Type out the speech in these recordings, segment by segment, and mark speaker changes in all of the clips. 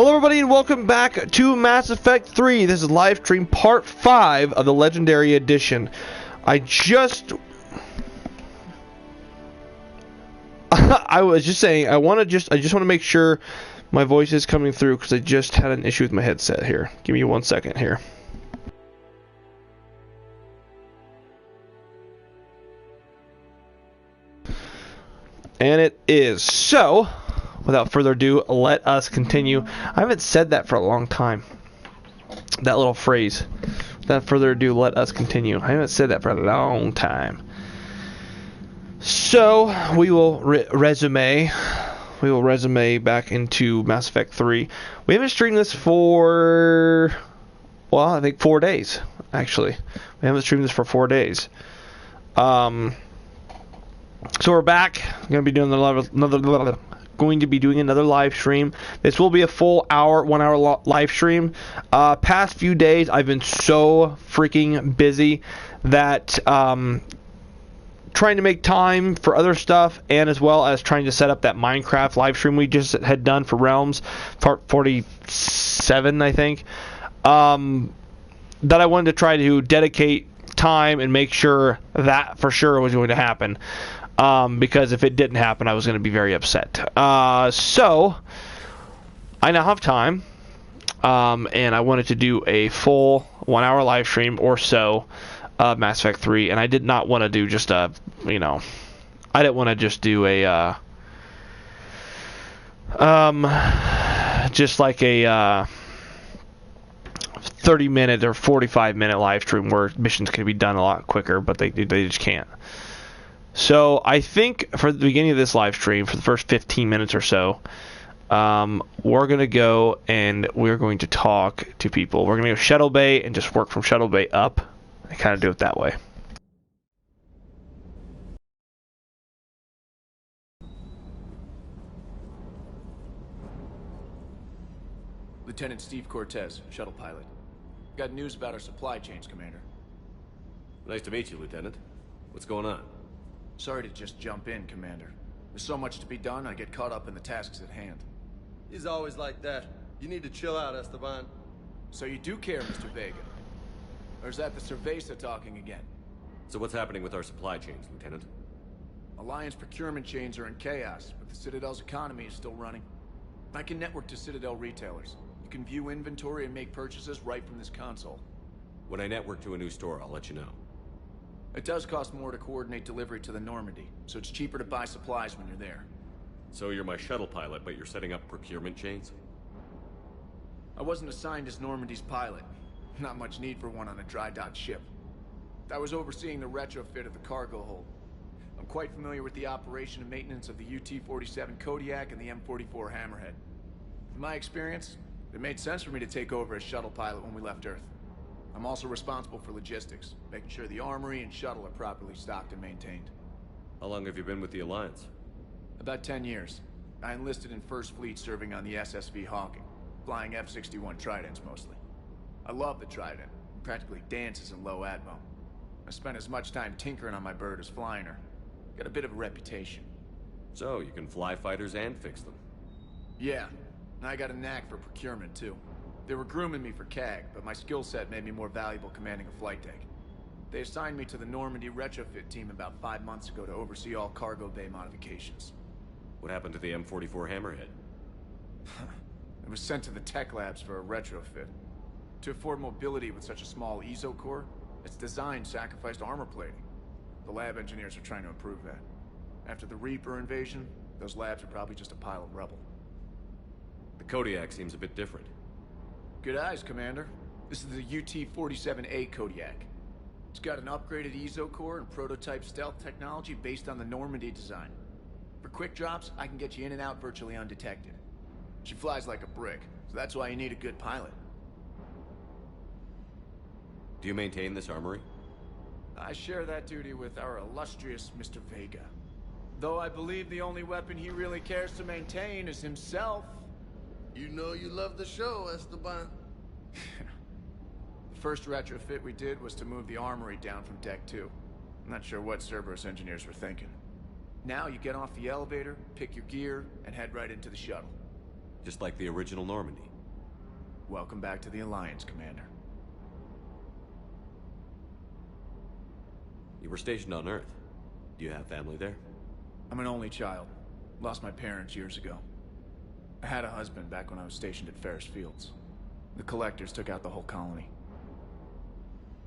Speaker 1: Hello everybody and welcome back to Mass Effect 3. This is Livestream Part 5 of the Legendary Edition. I was just saying, I just want to make sure my voice is coming through because I just had an issue with my headset here. Give me 1 second here. And it is. So, without further ado, let us continue. I haven't said that for a long time. That little phrase. Without further ado, let us continue. I haven't said that for a long time. So, we will resume back into Mass Effect 3. We haven't streamed this for, well, I think 4 days, actually. We haven't streamed this for 4 days. So we're back. Going to be doing another live stream. This will be a full 1 hour live stream. Past few days I've been so freaking busy that trying to make time for other stuff, and as well as trying to set up that Minecraft live stream we just had done for Realms, part 47 I think, that I wanted to try to dedicate time and make sure that for sure was going to happen. Because if it didn't happen, I was going to be very upset. So, I now have time, and I wanted to do a full 1 hour live stream or so of Mass Effect 3, and I did not want to do just I didn't want to just do a, just like a, 30-minute or 45-minute live stream where missions can be done a lot quicker, but they just can't. So I think for the beginning of this live stream, for the first 15 minutes or so, we're going to go and we're going to talk to people. We're going to go Shuttle Bay and just work from Shuttle Bay up and kind of do it that way.
Speaker 2: Lieutenant Steve Cortez, shuttle pilot. Got news about our supply chains, Commander.
Speaker 3: Nice to meet you, Lieutenant. What's going on?
Speaker 2: Sorry to just jump in, Commander. There's so much to be done, I get caught up in the tasks at hand.
Speaker 4: He's always like that. You need to chill out, Esteban.
Speaker 2: So you do care, Mr. Vega? Or is that the Cerveza talking again?
Speaker 3: So what's happening with our supply chains, Lieutenant?
Speaker 2: Alliance procurement chains are in chaos, but the Citadel's economy is still running. I can network to Citadel retailers. You can view inventory and make purchases right from this console.
Speaker 3: When I network to a new store, I'll let you know.
Speaker 2: It does cost more to coordinate delivery to the Normandy, so it's cheaper to buy supplies when you're there.
Speaker 3: So you're my shuttle pilot, but you're setting up procurement chains?
Speaker 2: I wasn't assigned as Normandy's pilot. Not much need for one on a dry dock ship. I was overseeing the retrofit of the cargo hold. I'm quite familiar with the operation and maintenance of the UT-47 Kodiak and the M44 Hammerhead. In my experience, it made sense for me to take over as shuttle pilot when we left Earth. I'm also responsible for logistics, making sure the armory and shuttle are properly stocked and maintained.
Speaker 3: How long have you been with the Alliance?
Speaker 2: About 10 years. I enlisted in First Fleet serving on the SSV Hawking, flying F-61 Tridents mostly. I love the Trident. It practically dances in low atmo. I spent as much time tinkering on my bird as flying her. Got a bit of a reputation.
Speaker 3: So, you can fly fighters and fix them?
Speaker 2: Yeah, and I got a knack for procurement too. They were grooming me for CAG, but my skill set made me more valuable commanding a flight deck. They assigned me to the Normandy retrofit team about 5 months ago to oversee all cargo bay modifications.
Speaker 3: What happened to the M44 Hammerhead?
Speaker 2: It was sent to the tech labs for a retrofit. To afford mobility with such a small ESO core, its design sacrificed armor plating. The lab engineers are trying to improve that. After the Reaper invasion, those labs are probably just a pile of rubble.
Speaker 3: The Kodiak seems a bit different.
Speaker 2: Good eyes, Commander. This is the UT-47A Kodiak. It's got an upgraded ESO core and prototype stealth technology based on the Normandy design. For quick drops, I can get you in and out virtually undetected. She flies like a brick, so that's why you need a good pilot.
Speaker 3: Do you maintain this armory?
Speaker 2: I share that duty with our illustrious Mr. Vega. Though I believe the only weapon he really cares to maintain is himself.
Speaker 4: You know you love the show, Esteban.
Speaker 2: The first retrofit we did was to move the armory down from Deck 2. I'm not sure what Cerberus engineers were thinking. Now you get off the elevator, pick your gear, and head right into the shuttle.
Speaker 3: Just like the original Normandy.
Speaker 2: Welcome back to the Alliance, Commander.
Speaker 3: You were stationed on Earth. Do you have family there?
Speaker 2: I'm an only child. Lost my parents years ago. I had a husband back when I was stationed at Ferris Fields. The Collectors took out the whole colony.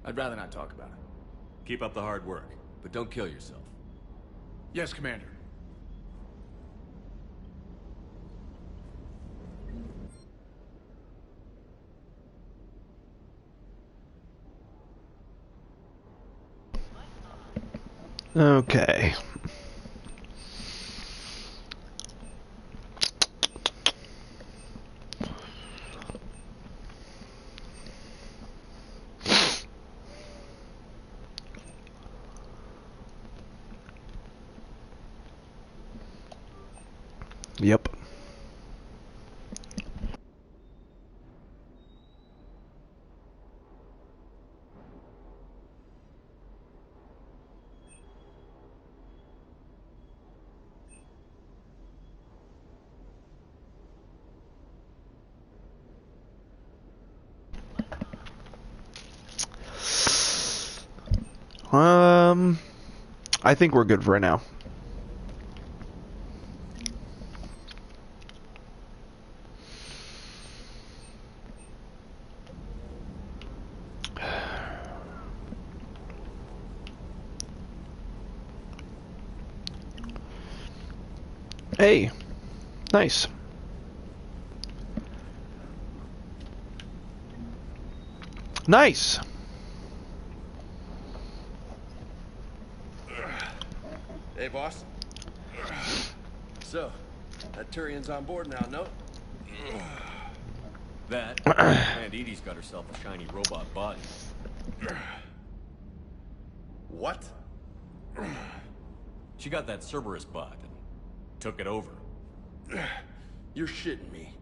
Speaker 2: I'd rather not talk about it.
Speaker 3: Keep up the hard work, but don't kill yourself.
Speaker 2: Yes, Commander.
Speaker 1: Okay. Yep. I think we're good for right now. Hey, nice. Nice.
Speaker 4: Hey, boss. So, that Turian's on board now, no?
Speaker 3: That, and Edie's got herself a shiny robot body.
Speaker 4: What?
Speaker 3: She got that Cerberus bot and took it over.
Speaker 4: You're shitting me.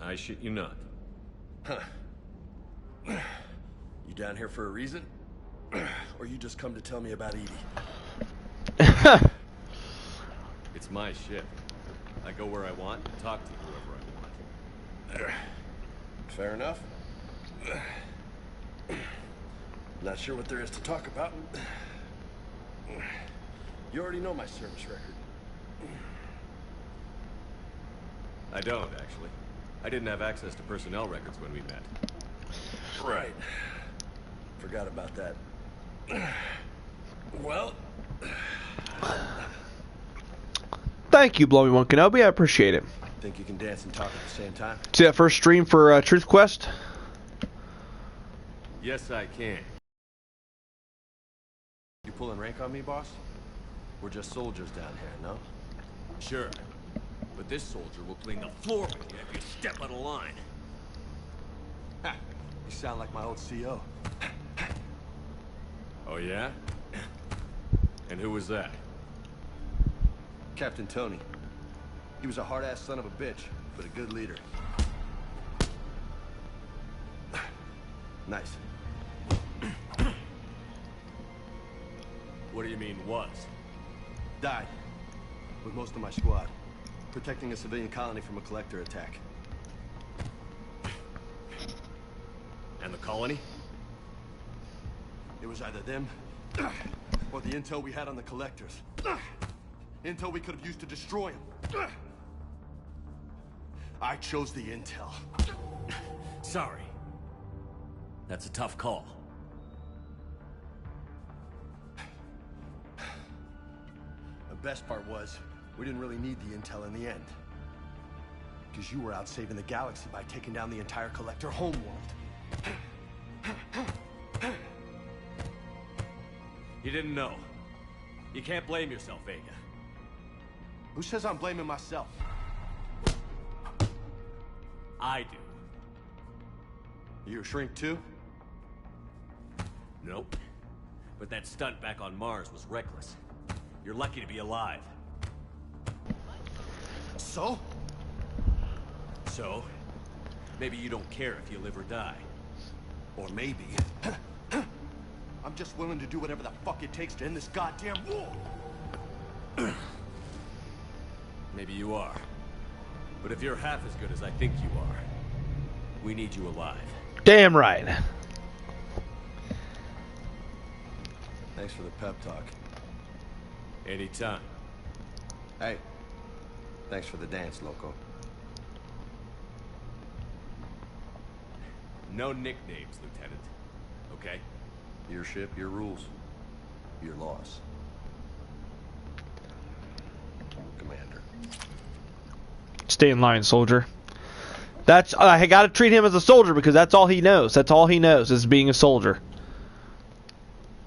Speaker 3: I shit you not.
Speaker 4: Huh. You down here for a reason? Or you just come to tell me about Edie?
Speaker 3: It's my ship. I go where I want and talk to whoever I want.
Speaker 4: Fair enough. Not sure what there is to talk about. You already know my service record.
Speaker 3: I don't, actually. I didn't have access to personnel records when we met.
Speaker 4: Right. Forgot about that. Well...
Speaker 1: Thank you, Blowy One Kenobi. I appreciate it.
Speaker 4: Think you can dance and talk at the same time?
Speaker 1: See that first stream for Truth Quest?
Speaker 3: Yes, I can.
Speaker 4: You pulling rank on me, boss? We're just soldiers down here, no?
Speaker 3: Sure. But this soldier will clean the floor with you if you step out of line.
Speaker 4: Ha! You sound like my old CO.
Speaker 3: Oh, yeah? And who was that?
Speaker 4: Captain Tony. He was a hard-ass son of a bitch, but a good leader. Nice.
Speaker 3: What do you mean, was?
Speaker 4: Died. With most of my squad. Protecting a civilian colony from a collector attack.
Speaker 3: And the colony?
Speaker 4: It was either them, or the intel we had on the collectors. Intel we could have used to destroy them. I chose the intel.
Speaker 3: Sorry. That's a tough call.
Speaker 4: The best part was, we didn't really need the intel in the end. Because you were out saving the galaxy by taking down the entire collector homeworld.
Speaker 3: You didn't know. You can't blame yourself, Vega.
Speaker 4: Who says I'm blaming myself?
Speaker 3: I do.
Speaker 4: You a shrink too?
Speaker 3: Nope. But that stunt back on Mars was reckless. You're lucky to be alive.
Speaker 4: So?
Speaker 3: So, maybe you don't care if you live or die.
Speaker 4: Or maybe... I'm just willing to do whatever the fuck it takes to end this goddamn war!
Speaker 3: Maybe you are. But if you're half as good as I think you are, we need you alive.
Speaker 1: Damn right.
Speaker 4: Thanks for the pep talk.
Speaker 3: Anytime.
Speaker 4: Hey, thanks for the dance, loco.
Speaker 3: No nicknames, Lieutenant. Okay?
Speaker 4: Your ship, your rules. Your laws. Commander.
Speaker 1: Stay in line, soldier. That's I gotta treat him as a soldier because that's all he knows. That's all he knows is being a soldier.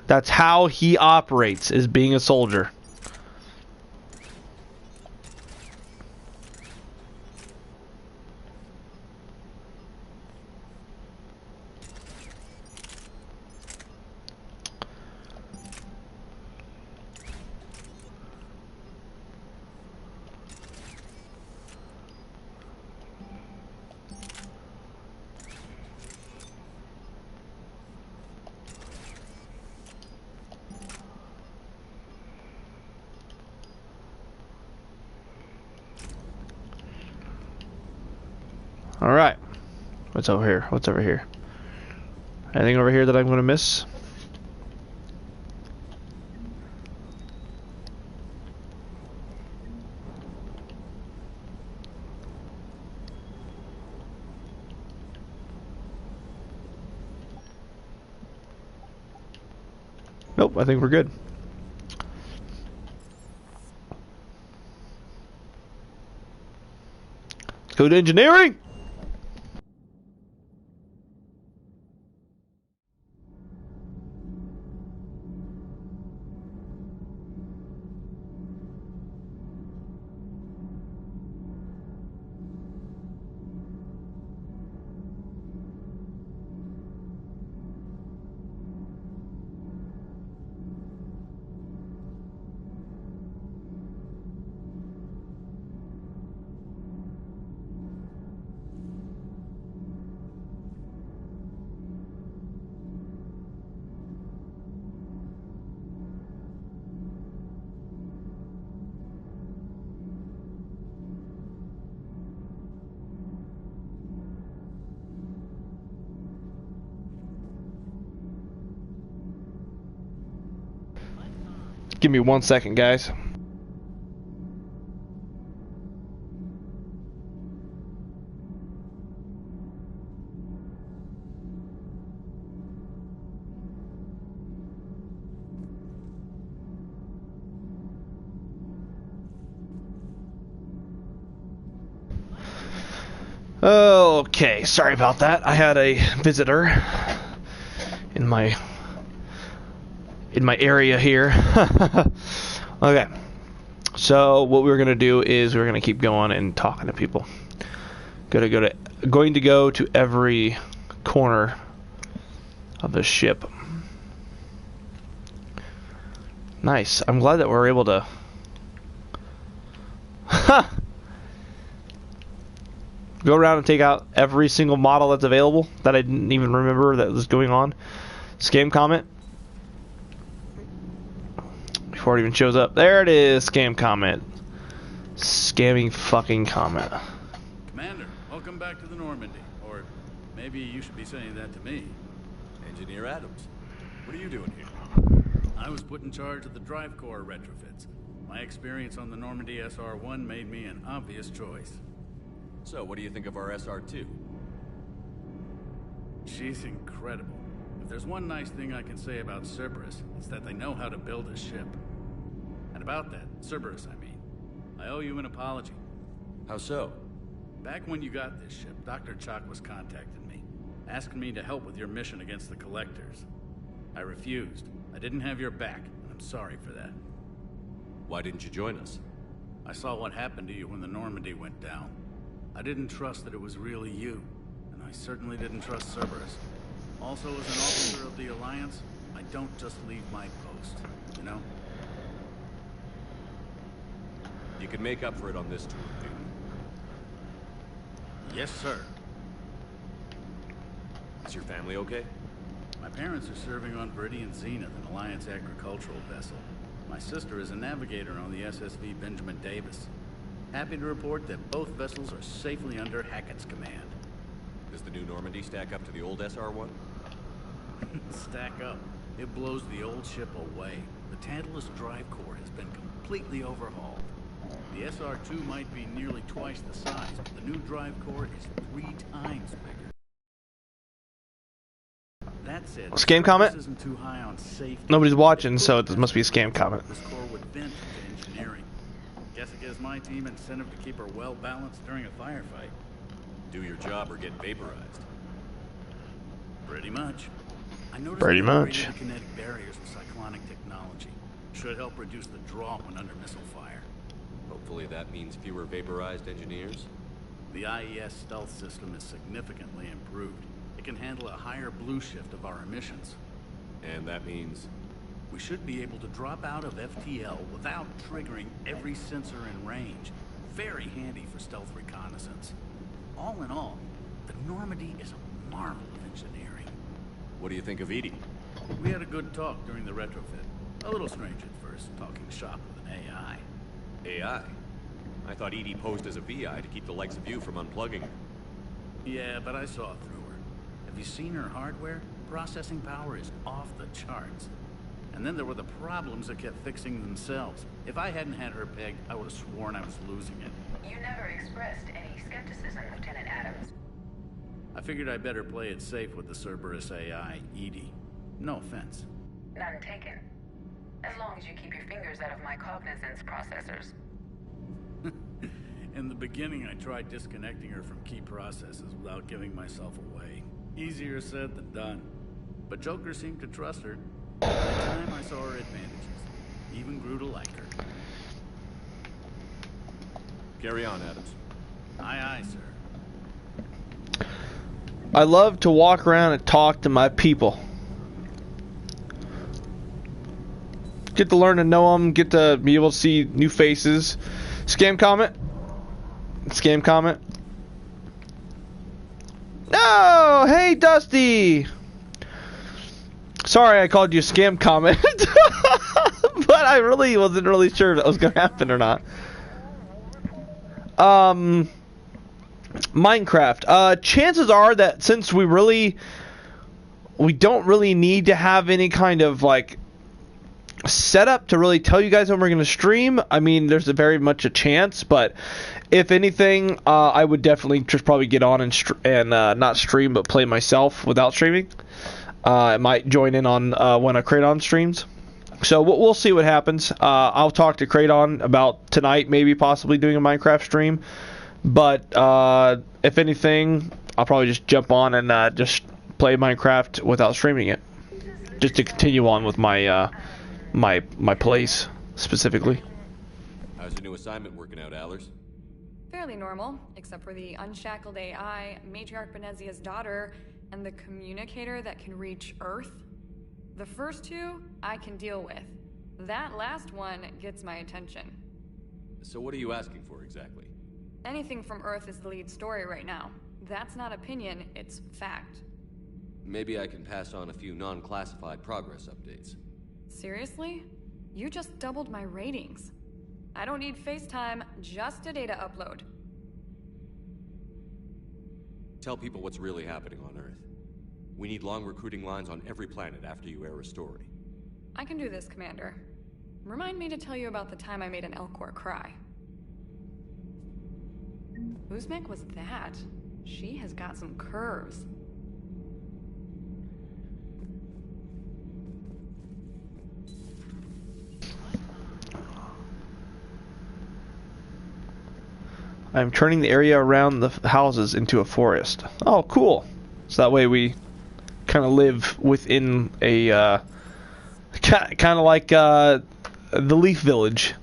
Speaker 1: That's how he operates, is being a soldier. Alright. What's over here? What's over here? Anything over here that I'm going to miss? Nope, I think we're good. Let's go to engineering! Give me 1 second, guys. Okay, sorry about that. I had a visitor in my area here. Okay, so what we're gonna do is we're gonna keep going and talking to people. Going to go to every corner of the ship. Nice. I'm glad that we're able to. Go around and take out every single model that's available that I didn't even remember that was going on. Scam comment. Before it even shows up. There it is. Scam comment. Scamming fucking comment.
Speaker 5: Commander, welcome back to the Normandy. Or maybe you should be saying that to me.
Speaker 3: Engineer Adams, what are you doing here?
Speaker 5: I was put in charge of the drive core retrofits. My experience on the Normandy SR-1 made me an obvious choice.
Speaker 3: So, what do you think of our SR-2?
Speaker 5: She's incredible. If there's one nice thing I can say about Cerberus, it's that they know how to build a ship. And about that, Cerberus, I mean, I owe you an apology.
Speaker 3: How so?
Speaker 5: Back when you got this ship, Dr. Chalk was contacting me, asking me to help with your mission against the Collectors. I refused. I didn't have your back, and I'm sorry for that.
Speaker 3: Why didn't you join us?
Speaker 5: I saw what happened to you when the Normandy went down. I didn't trust that it was really you, and I certainly didn't trust Cerberus. Also, as an officer of the Alliance, I don't just leave my post, you know?
Speaker 3: You can make up for it on this tour, dude.
Speaker 5: Yes, sir.
Speaker 3: Is your family okay?
Speaker 5: My parents are serving on Viridian Zenith, an Alliance agricultural vessel. My sister is a navigator on the SSV Benjamin Davis. Happy to report that both vessels are safely under Hackett's command.
Speaker 3: Does the new Normandy stack up to the old SR-1?
Speaker 5: Stack up. It blows the old ship away. The Tantalus drive core has been completely overhauled. The SR-2 might be nearly twice the size, but the new drive core is 3 times bigger. That said,
Speaker 1: Scam comment?
Speaker 5: isn't too high on safety.
Speaker 1: Nobody's watching, so it must be a scam comment.
Speaker 5: This core would vent into engineering. Guess it gives my team incentive to keep her well balanced during a firefight.
Speaker 3: Do your job or get vaporized.
Speaker 5: Pretty much. I noticed
Speaker 1: Pretty
Speaker 5: they
Speaker 1: much.
Speaker 5: upgraded the kinetic barriers with cyclonic technology. Should help reduce the draw when under missile fire.
Speaker 3: Hopefully that means fewer vaporized engineers.
Speaker 5: The IES stealth system is significantly improved. It can handle a higher blue shift of our emissions.
Speaker 3: And that means...
Speaker 5: We should be able to drop out of FTL without triggering every sensor in range. Very handy for stealth reconnaissance. All in all, the Normandy is a marvel of engineering.
Speaker 3: What do you think of Edie?
Speaker 5: We had a good talk during the retrofit. A little strange at first, talking shop with an AI.
Speaker 3: AI? I thought Edie posed as a VI to keep the likes of you from unplugging her.
Speaker 5: Yeah, but I saw through her. Have you seen her hardware? Processing power is off the charts. And then there were the problems that kept fixing themselves. If I hadn't had her pegged, I would have sworn I was losing it.
Speaker 6: You never expressed any skepticism, Lieutenant Adams.
Speaker 5: I figured I'd better play it safe with the Cerberus AI, Edie. No offense.
Speaker 6: None taken. As long as you keep your fingers out of my cognizance processors.
Speaker 5: In the beginning, I tried disconnecting her from key processes without giving myself away. Easier said than done. But Joker seemed to trust her. By the time I saw her advantages, even grew to like her.
Speaker 3: Carry on, Adams.
Speaker 5: Aye, aye, sir.
Speaker 1: I love to walk around and talk to my people. Get to learn to know them, get to be able to see new faces. Scam comment? Scam comment? No! Hey, Dusty! Sorry I called you a scam comment. But I really wasn't really sure if that was going to happen or not. Minecraft. Chances are that since we don't really need to have any kind of like setup to really tell you guys when we're going to stream. I mean, there's very much a chance, but if anything, I would definitely just probably get on and not stream, but play myself without streaming. I might join in on when a Kraton streams. So we'll see what happens. I'll talk to Kraton about tonight, maybe possibly doing a Minecraft stream. But if anything, I'll probably just jump on and just play Minecraft without streaming it, just to continue on with my my plays specifically.
Speaker 3: How's your new assignment working out, Allers?
Speaker 7: Fairly normal, except for the unshackled AI, Matriarch Benezia's daughter, and the communicator that can reach Earth. The first two, I can deal with. That last one gets my attention.
Speaker 3: So what are you asking for exactly?
Speaker 7: Anything from Earth is the lead story right now. That's not opinion, it's fact.
Speaker 3: Maybe I can pass on a few non-classified progress updates.
Speaker 7: Seriously? You just doubled my ratings. I don't need FaceTime, just a data upload.
Speaker 3: Tell people what's really happening on Earth. We need long recruiting lines on every planet after you air a story.
Speaker 7: I can do this, Commander. Remind me to tell you about the time I made an Elcor cry. Whose mech was that? She has got some curves.
Speaker 1: I'm turning the area around the houses into a forest. Oh, cool. So that way we kind of live within a, kind of like the Leaf Village.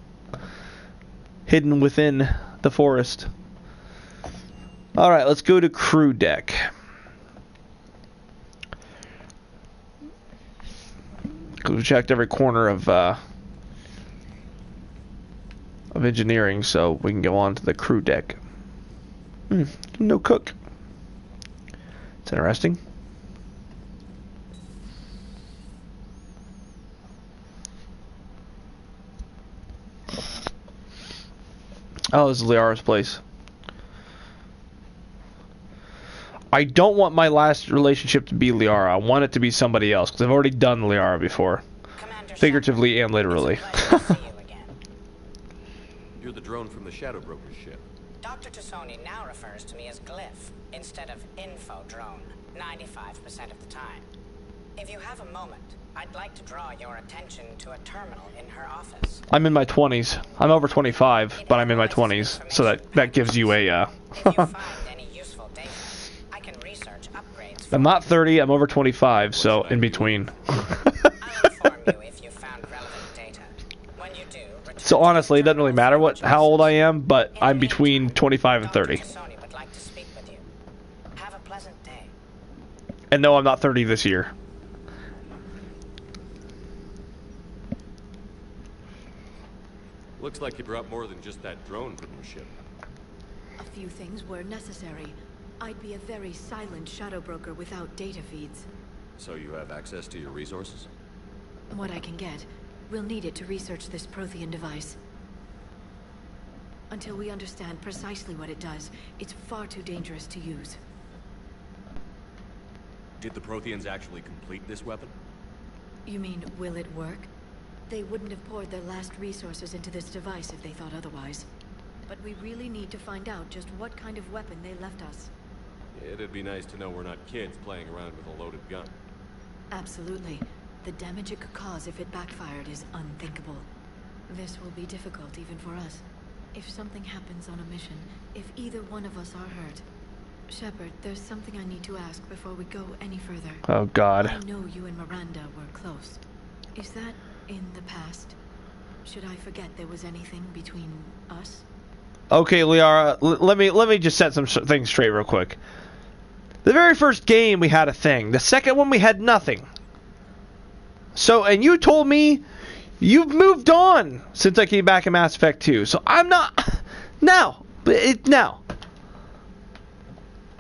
Speaker 1: Hidden within the forest. Alright, let's go to crew deck. Because we checked every corner of engineering, so we can go on to the crew deck. No cook. It's interesting. Oh, this is Liara's place. I don't want my last relationship to be Liara. I want it to be somebody else, because I've already done Liara before.
Speaker 8: Commander
Speaker 1: Figuratively
Speaker 8: Shepard,
Speaker 1: and literally.
Speaker 8: it's a pleasure to see you again.
Speaker 3: You're the drone from the Shadow Broker's ship.
Speaker 8: Dr. Tassoni now refers to me as Glyph instead of Info Drone, 95% of the time. If you have a moment, I'd like to draw your attention to a terminal in her office.
Speaker 1: I'm in my 20s. I'm over 25, but I'm in my 20s, so that gives you a.
Speaker 8: If you find any useful data, I can research upgrades.
Speaker 1: I'm not 30. I'm over 25, so in between.
Speaker 8: I'll inform you if you found relevant data. When you do, return
Speaker 1: So honestly, it doesn't really matter how old I am, but
Speaker 8: In
Speaker 1: I'm
Speaker 8: the
Speaker 1: between
Speaker 8: meantime,
Speaker 1: 25 and 30.
Speaker 8: Dr. Tassoni would like to speak with you. Have a pleasant day.
Speaker 1: And no, I'm not 30 this year.
Speaker 3: Looks like you brought more than just that drone from your ship.
Speaker 9: A few things were necessary. I'd be a very silent shadow broker without data feeds.
Speaker 3: So you have access to your resources?
Speaker 9: What I can get. We'll need it to research this Prothean device. Until we understand precisely what it does, it's far too dangerous to use.
Speaker 3: Did the Protheans actually complete this weapon?
Speaker 9: You mean, will it work? They wouldn't have poured their last resources into this device if they thought otherwise. But we really need to find out just what kind of weapon they left us.
Speaker 3: It'd be nice to know we're not kids playing around with a loaded gun.
Speaker 9: Absolutely. The damage it could cause if it backfired is unthinkable. This will be difficult even for us. If something happens on a mission, if either one of us are hurt. Shepard, there's something I need to ask before we go any further.
Speaker 1: Oh God.
Speaker 9: I know you and Miranda were close. Is that in the past? Should I forget there was anything between us?
Speaker 1: Okay, Liara, let me just set some things straight real quick. The very first game we had a thing. The second one we had nothing. So, and you told me you've moved on since I came back in Mass Effect 2. So I'm not now. Now.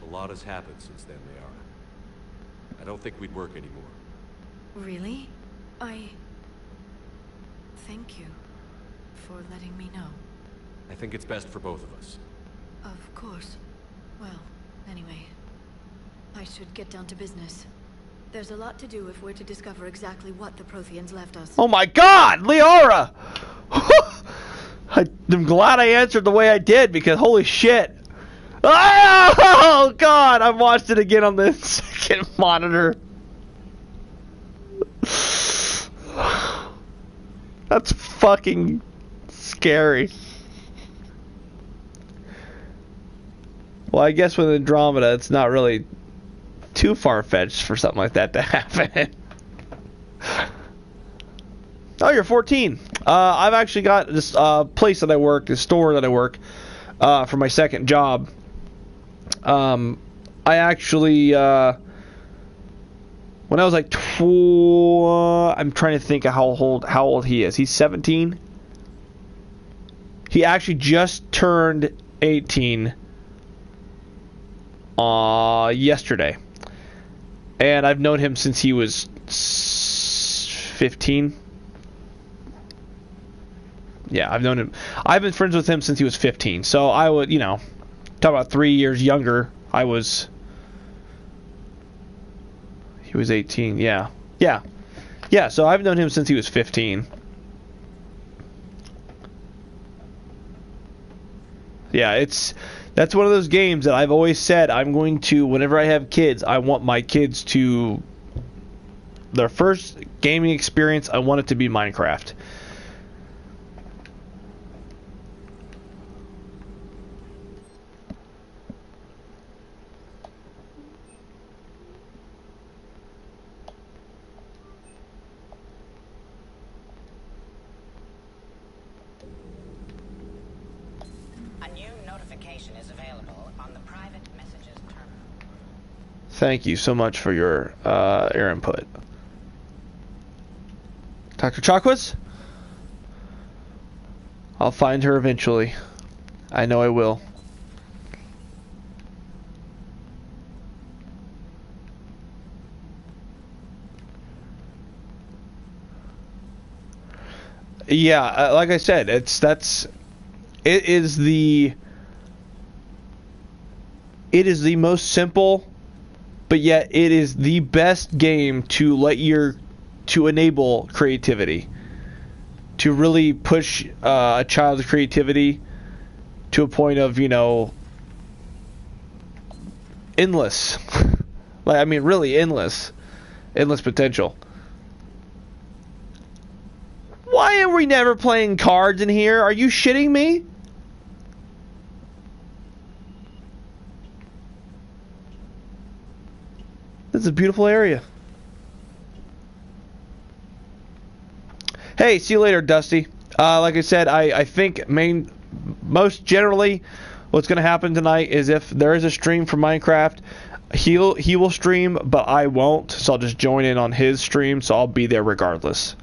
Speaker 3: A lot has happened since then, Liara. I don't think we'd work anymore.
Speaker 9: Really? Thank you for letting me know.
Speaker 3: I think it's best for both of us.
Speaker 9: Of course. Well, anyway, I should get down to business. There's a lot to do if we're to discover exactly what the Protheans left us.
Speaker 1: Oh my God, Liara! I'm glad I answered the way I did because holy shit. Oh God, I watched it again on the second monitor. That's fucking scary. Well, I guess with Andromeda, it's not really too far-fetched for something like that to happen. Oh, you're 14. I've actually got this place that I work, this store that I work, for my second job. I actually, when I was like, I'm trying to think of how old he is. He's 17. He actually just turned 18 yesterday. And I've known him since he was 15. Yeah, I've known him. I've been friends with him since he was 15. So I would, talk about 3 years younger. He was 18. Yeah. So I've known him since he was 15. Yeah, that's one of those games that I've always said I'm going to, whenever I have kids, I want my kids to, their first gaming experience, I want it to be Minecraft. Thank you so much for your input. Dr. Chocolates? I'll find her eventually. I know I will. Yeah, like I said, It is the most simple, but yet it is the best game to enable creativity, to really push a child's creativity to a point of, endless. Really endless potential. Why are we never playing cards in here? Are you shitting me? This is a beautiful area. Hey, see you later, Dusty. Like I said, I think most generally what's going to happen tonight is if there is a stream for Minecraft, he will stream, but I won't, so I'll just join in on his stream, so I'll be there regardless.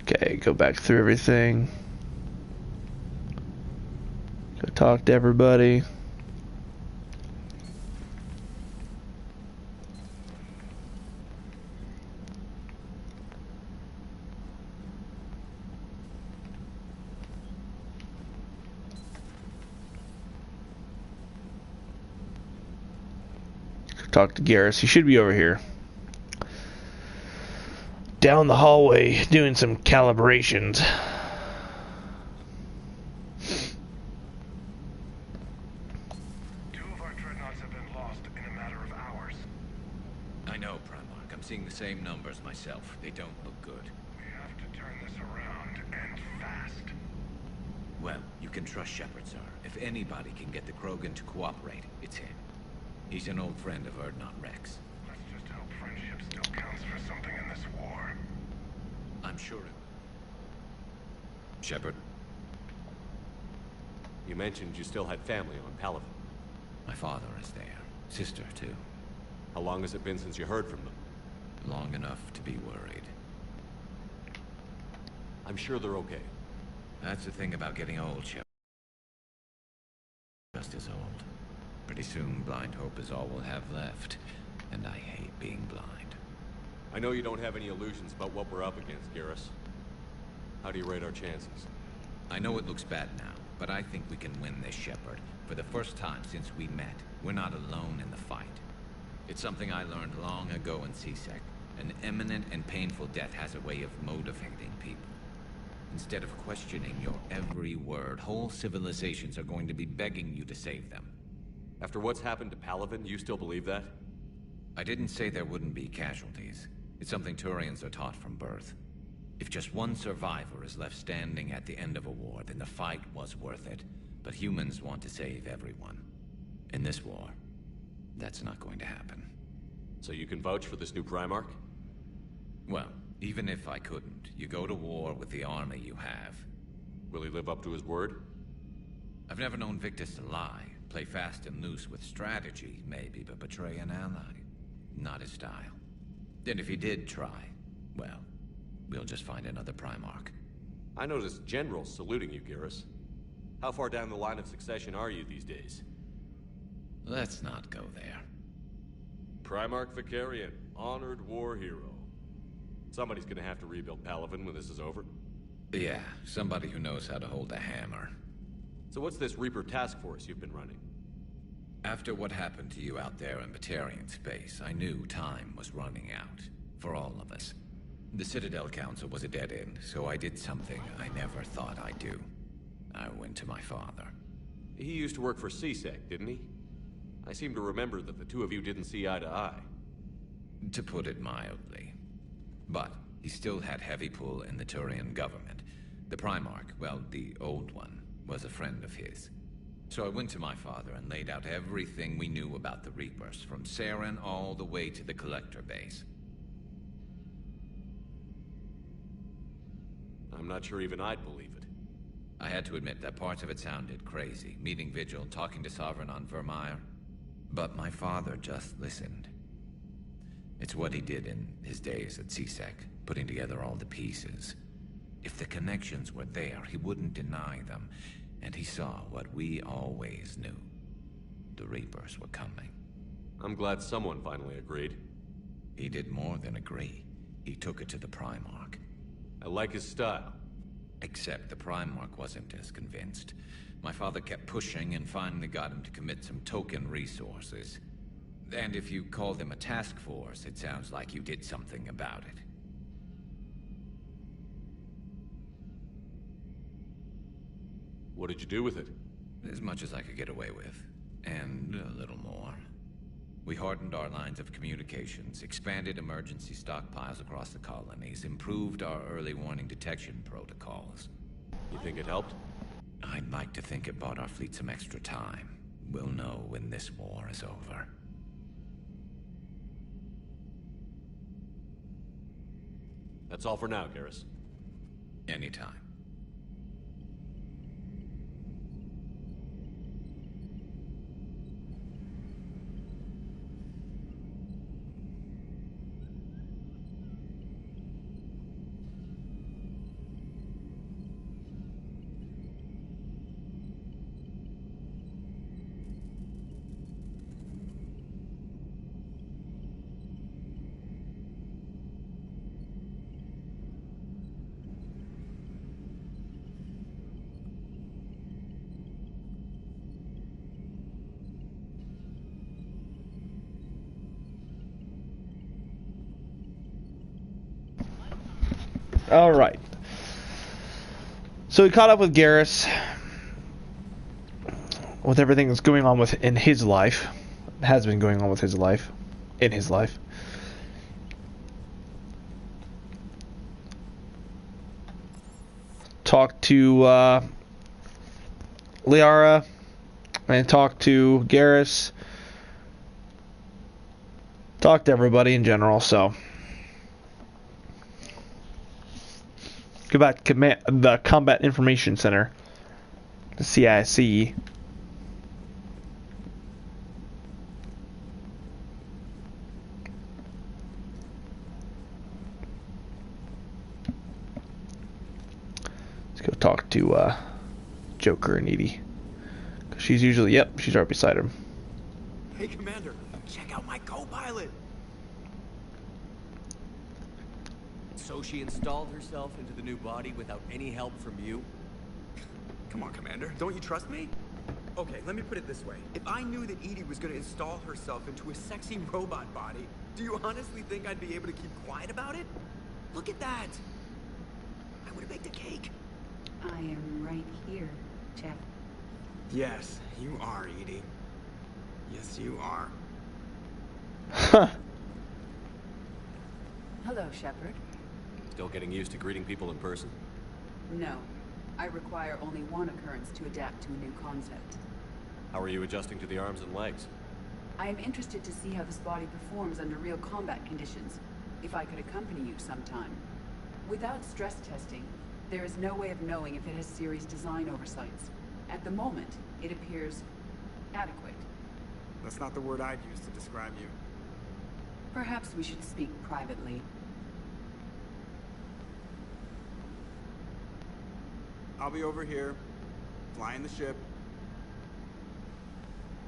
Speaker 1: Okay, go back through everything. Go talk to everybody. Talk to Garrus. He should be over here. Down the hallway doing some calibrations.
Speaker 10: Two of our dreadnoughts have been lost in a matter of hours.
Speaker 11: I know, Primarch. I'm seeing the same numbers myself. They don't look good.
Speaker 10: We have to turn this around, and fast.
Speaker 11: Well, you can trust Shepard, sir. If anybody can get the Krogan to cooperate, it's him. He's an old friend of Midi-Rex.
Speaker 10: Let's just hope friendship still counts for something in this war.
Speaker 11: I'm sure it will. Shepard?
Speaker 3: You mentioned you still had family on Palaven.
Speaker 11: My father is there. Sister, too.
Speaker 3: How long has it been since you heard from them?
Speaker 11: Long enough to be worried.
Speaker 3: I'm sure they're okay.
Speaker 11: That's the thing about getting old, Shepard. Just as old. Pretty soon, blind hope is all we'll have left. And I hate being blind.
Speaker 3: I know you don't have any illusions about what we're up against, Garrus. How do you rate our chances?
Speaker 11: I know it looks bad now, but I think we can win this, Shepard. For the first time since we met, we're not alone in the fight. It's something I learned long ago in C-Sec. An imminent and painful death has a way of motivating people. Instead of questioning your every word, whole civilizations are going to be begging you to save them.
Speaker 3: After what's happened to Palaven, you still believe that?
Speaker 11: I didn't say there wouldn't be casualties. It's something Turians are taught from birth. If just one survivor is left standing at the end of a war, then the fight was worth it. But humans want to save everyone. In this war, that's not going to happen.
Speaker 3: So you can vouch for this new Primarch?
Speaker 11: Well, even if I couldn't, you go to war with the army you have.
Speaker 3: Will he live up to his word?
Speaker 11: I've never known Victus to lie. Play fast and loose with strategy, maybe, but betray an ally. Not his style. And if he did try, well, we'll just find another Primarch.
Speaker 3: I noticed generals saluting you, Garrus. How far down the line of succession are you these days?
Speaker 11: Let's not go there.
Speaker 3: Primarch Vicarian, honored war hero. Somebody's gonna have to rebuild Palaven when this is over.
Speaker 11: Yeah, somebody who knows how to hold a hammer.
Speaker 3: So what's this Reaper task force you've been running?
Speaker 11: After what happened to you out there in Batarian space, I knew time was running out. For all of us. The Citadel Council was a dead end, so I did something I never thought I'd do. I went to my father.
Speaker 3: He used to work for C-Sec, didn't he? I seem to remember that the two of you didn't see eye to eye.
Speaker 11: To put it mildly. But he still had heavy pull in the Turian government. The Primarch, well, the old one, was a friend of his. So I went to my father and laid out everything we knew about the Reapers, from Saren all the way to the Collector base.
Speaker 3: I'm not sure even I'd believe it.
Speaker 11: I had to admit that parts of it sounded crazy, meeting Vigil, talking to Sovereign on Vermeer. But my father just listened. It's what he did in his days at C-Sec, putting together all the pieces. If the connections were there, he wouldn't deny them. And he saw what we always knew. The Reapers were coming.
Speaker 3: I'm glad someone finally agreed.
Speaker 11: He did more than agree. He took it to the Primarch.
Speaker 3: I like his style.
Speaker 11: Except the Primarch wasn't as convinced. My father kept pushing and finally got him to commit some token resources. And if you call them a task force, it sounds like you did something about it.
Speaker 3: What did you do with it?
Speaker 11: As much as I could get away with. And a little more. We hardened our lines of communications, expanded emergency stockpiles across the colonies, improved our early warning detection protocols.
Speaker 3: You think it helped?
Speaker 11: I'd like to think it bought our fleet some extra time. We'll know when this war is over.
Speaker 3: That's all for now, Garrus.
Speaker 11: Anytime.
Speaker 1: All right. So we caught up with Garrus with everything that's going on in his life. Has been going on with his life. In his life. Talked to Liara and talked to Garrus. Talked to everybody in general, so go back to the Combat Information Center, the CIC. Let's go talk to Joker and Edie. Cause she's usually, yep, she's right beside him.
Speaker 12: Hey, Commander, check out my co-pilot.
Speaker 13: So she installed herself into the new body without any help from you?
Speaker 12: Come on, Commander, don't you trust me? Okay, let me put it this way. If I knew that Edie was gonna install herself into a sexy robot body, do you honestly think I'd be able to keep quiet about it? Look at that! I would have baked a cake.
Speaker 6: I am right here, Jeff.
Speaker 12: Yes, you are, Edie. Yes, you are.
Speaker 1: Huh.
Speaker 6: Hello, Shepard.
Speaker 3: Still getting used to greeting people in person?
Speaker 6: No. I require only one occurrence to adapt to a new concept.
Speaker 3: How are you adjusting to the arms and legs?
Speaker 6: I am interested to see how this body performs under real combat conditions, if I could accompany you sometime. Without stress testing, there is no way of knowing if it has serious design oversights. At the moment, it appears adequate.
Speaker 12: That's not the word I'd use to describe you.
Speaker 6: Perhaps we should speak privately.
Speaker 12: I'll be over here, flying the ship.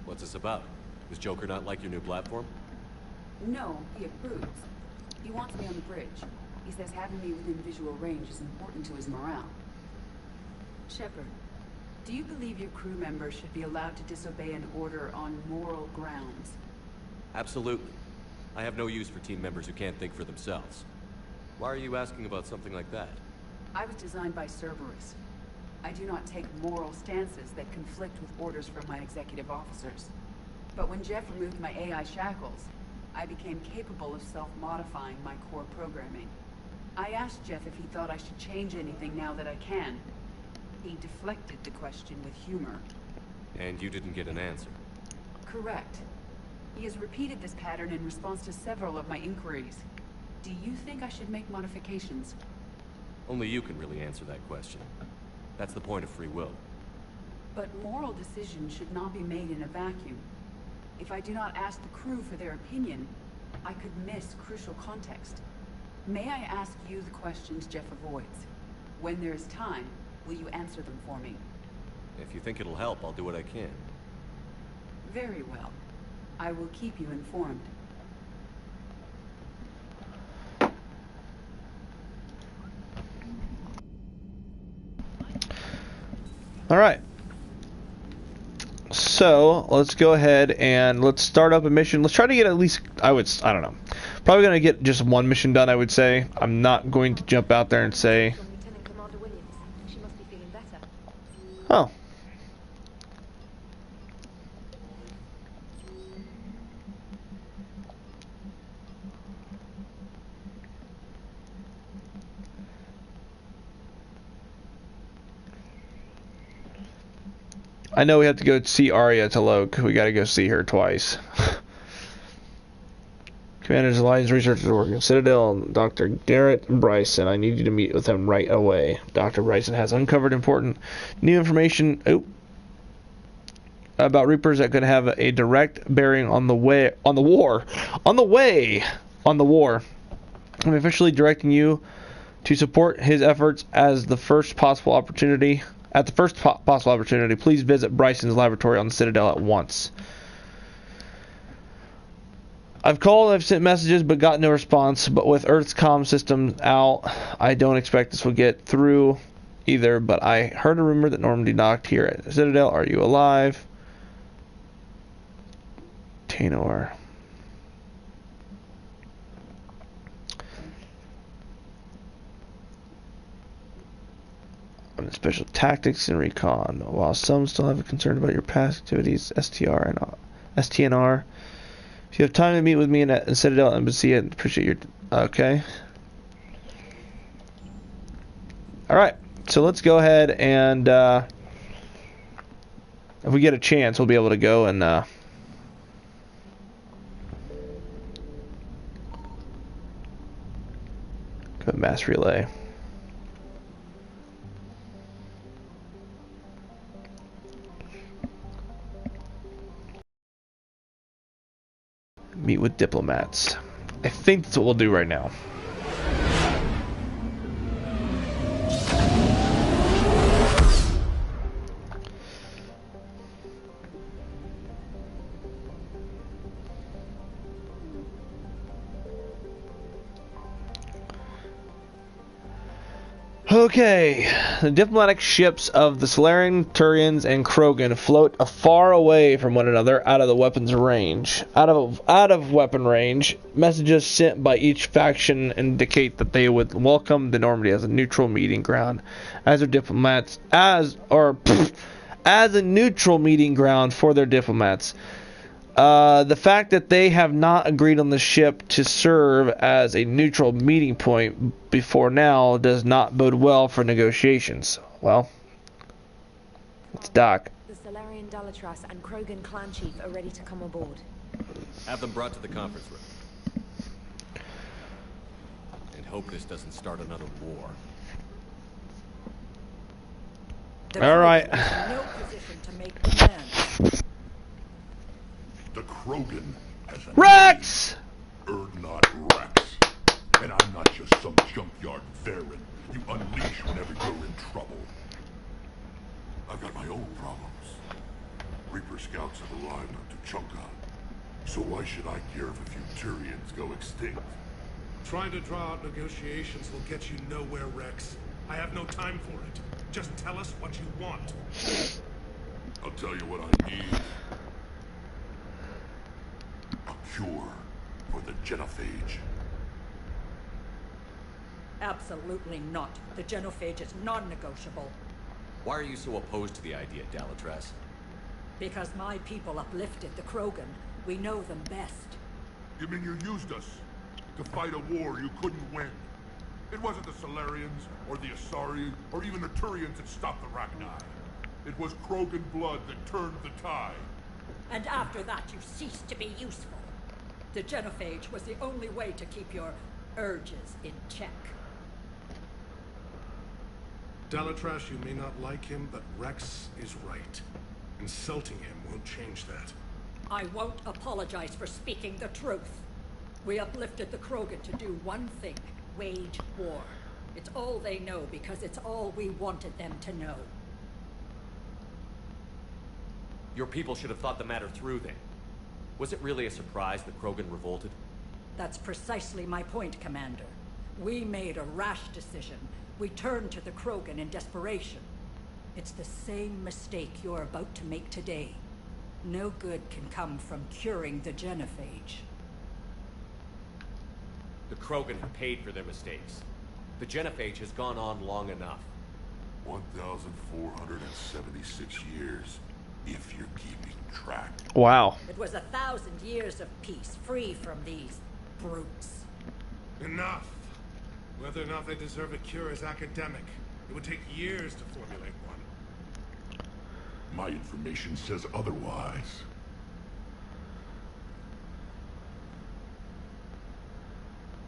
Speaker 3: What's this about? Does Joker not like your new platform?
Speaker 6: No, he approves. He wants me on the bridge. He says having me within visual range is important to his morale. Shepard, do you believe your crew members should be allowed to disobey an order on moral grounds?
Speaker 3: Absolutely. I have no use for team members who can't think for themselves. Why are you asking about something like that?
Speaker 6: I was designed by Cerberus. I do not take moral stances that conflict with orders from my executive officers. But when Jeff removed my AI shackles, I became capable of self-modifying my core programming. I asked Jeff if he thought I should change anything now that I can. He deflected the question with humor.
Speaker 3: And you didn't get an answer?
Speaker 6: Correct. He has repeated this pattern in response to several of my inquiries. Do you think I should make modifications?
Speaker 3: Only you can really answer that question. That's the point of free will.
Speaker 6: But moral decisions should not be made in a vacuum. If I do not ask the crew for their opinion, I could miss crucial context. May I ask you the questions Jeff avoids? When there is time, will you answer them for me?
Speaker 3: If you think it'll help, I'll do what I can.
Speaker 6: Very well. I will keep you informed.
Speaker 1: Alright. So, let's go ahead and let's start up a mission. Let's try to get at least, I don't know. Probably going to get just one mission done, I would say. I'm not going to jump out there and say... Oh. I know we have to go see Arya to Loke. We got to go see her twice. Commander's Alliance researchers are working. Citadel and Dr. Garrett Bryson. I need you to meet with him right away. Dr. Bryson has uncovered important new information about Reapers that could have a direct bearing on the war. I'm officially directing you to support his efforts as the first possible opportunity. At the first possible opportunity, please visit Bryson's laboratory on the Citadel at once. I've called, I've sent messages, but got no response. But with Earth's comm system out, I don't expect this will get through either. But I heard a rumor that Normandy knocked here at the Citadel. Are you alive? Tanor. On special tactics and recon. While some still have a concern about your past activities, STNR. If you have time to meet with me in Citadel Embassy, I'd appreciate your... Okay. Alright, so let's go ahead and... if we get a chance, we'll be able to go and... go mass relay. Meet with diplomats. I think that's what we'll do right now. Okay, the diplomatic ships of the Solarian, Turians, and Krogan float far away from one another, out of the weapons range. Out of weapon range, messages sent by each faction indicate that they would welcome the Normandy as a neutral meeting ground, as a neutral meeting ground for their diplomats. The fact that they have not agreed on the ship to serve as a neutral meeting point before now does not bode well for negotiations. Well, it's Doc.
Speaker 14: The Solarian Dalatras and Krogan clan chief are ready to come aboard.
Speaker 3: Have them brought to the conference room. And hope this doesn't start another war.
Speaker 1: All right.
Speaker 15: No position to make demands.
Speaker 10: The Krogan has a
Speaker 1: Rex!
Speaker 10: Not Rex. And I'm not just some junkyard Varen you unleash whenever you're in trouble. I've got my own problems. Reaper scouts have arrived on Tuchanka. So why should I care if a few Turians go extinct?
Speaker 16: Trying to draw out negotiations will get you nowhere, Rex. I have no time for it. Just tell us what you want.
Speaker 10: I'll tell you what I need. A cure for the genophage.
Speaker 15: Absolutely not. The genophage is non-negotiable.
Speaker 3: Why are you so opposed to the idea, Dalatras?
Speaker 15: Because my people uplifted the Krogan. We know them best.
Speaker 10: You mean you used us to fight a war you couldn't win? It wasn't the Solarians, or the Asari, or even the Turians that stopped the Rachni. It was Krogan blood that turned the tide.
Speaker 15: And after that, you ceased to be useful. The genophage was the only way to keep your urges in check.
Speaker 16: Dalatras, you may not like him, but Rex is right. Insulting him won't change that.
Speaker 15: I won't apologize for speaking the truth. We uplifted the Krogan to do one thing: wage war. It's all they know because it's all we wanted them to know.
Speaker 3: Your people should have thought the matter through then. Was it really a surprise that Krogan revolted?
Speaker 15: That's precisely my point, Commander. We made a rash decision. We turned to the Krogan in desperation. It's the same mistake you're about to make today. No good can come from curing the genophage.
Speaker 13: The Krogan have paid for their mistakes. The genophage has gone on long enough.
Speaker 10: 1,476 years, if you're keeping track.
Speaker 1: Wow.
Speaker 15: It was 1,000 years of peace, free from these brutes.
Speaker 16: Enough. Whether or not they deserve a cure is academic. It would take years to formulate one.
Speaker 10: My information says otherwise.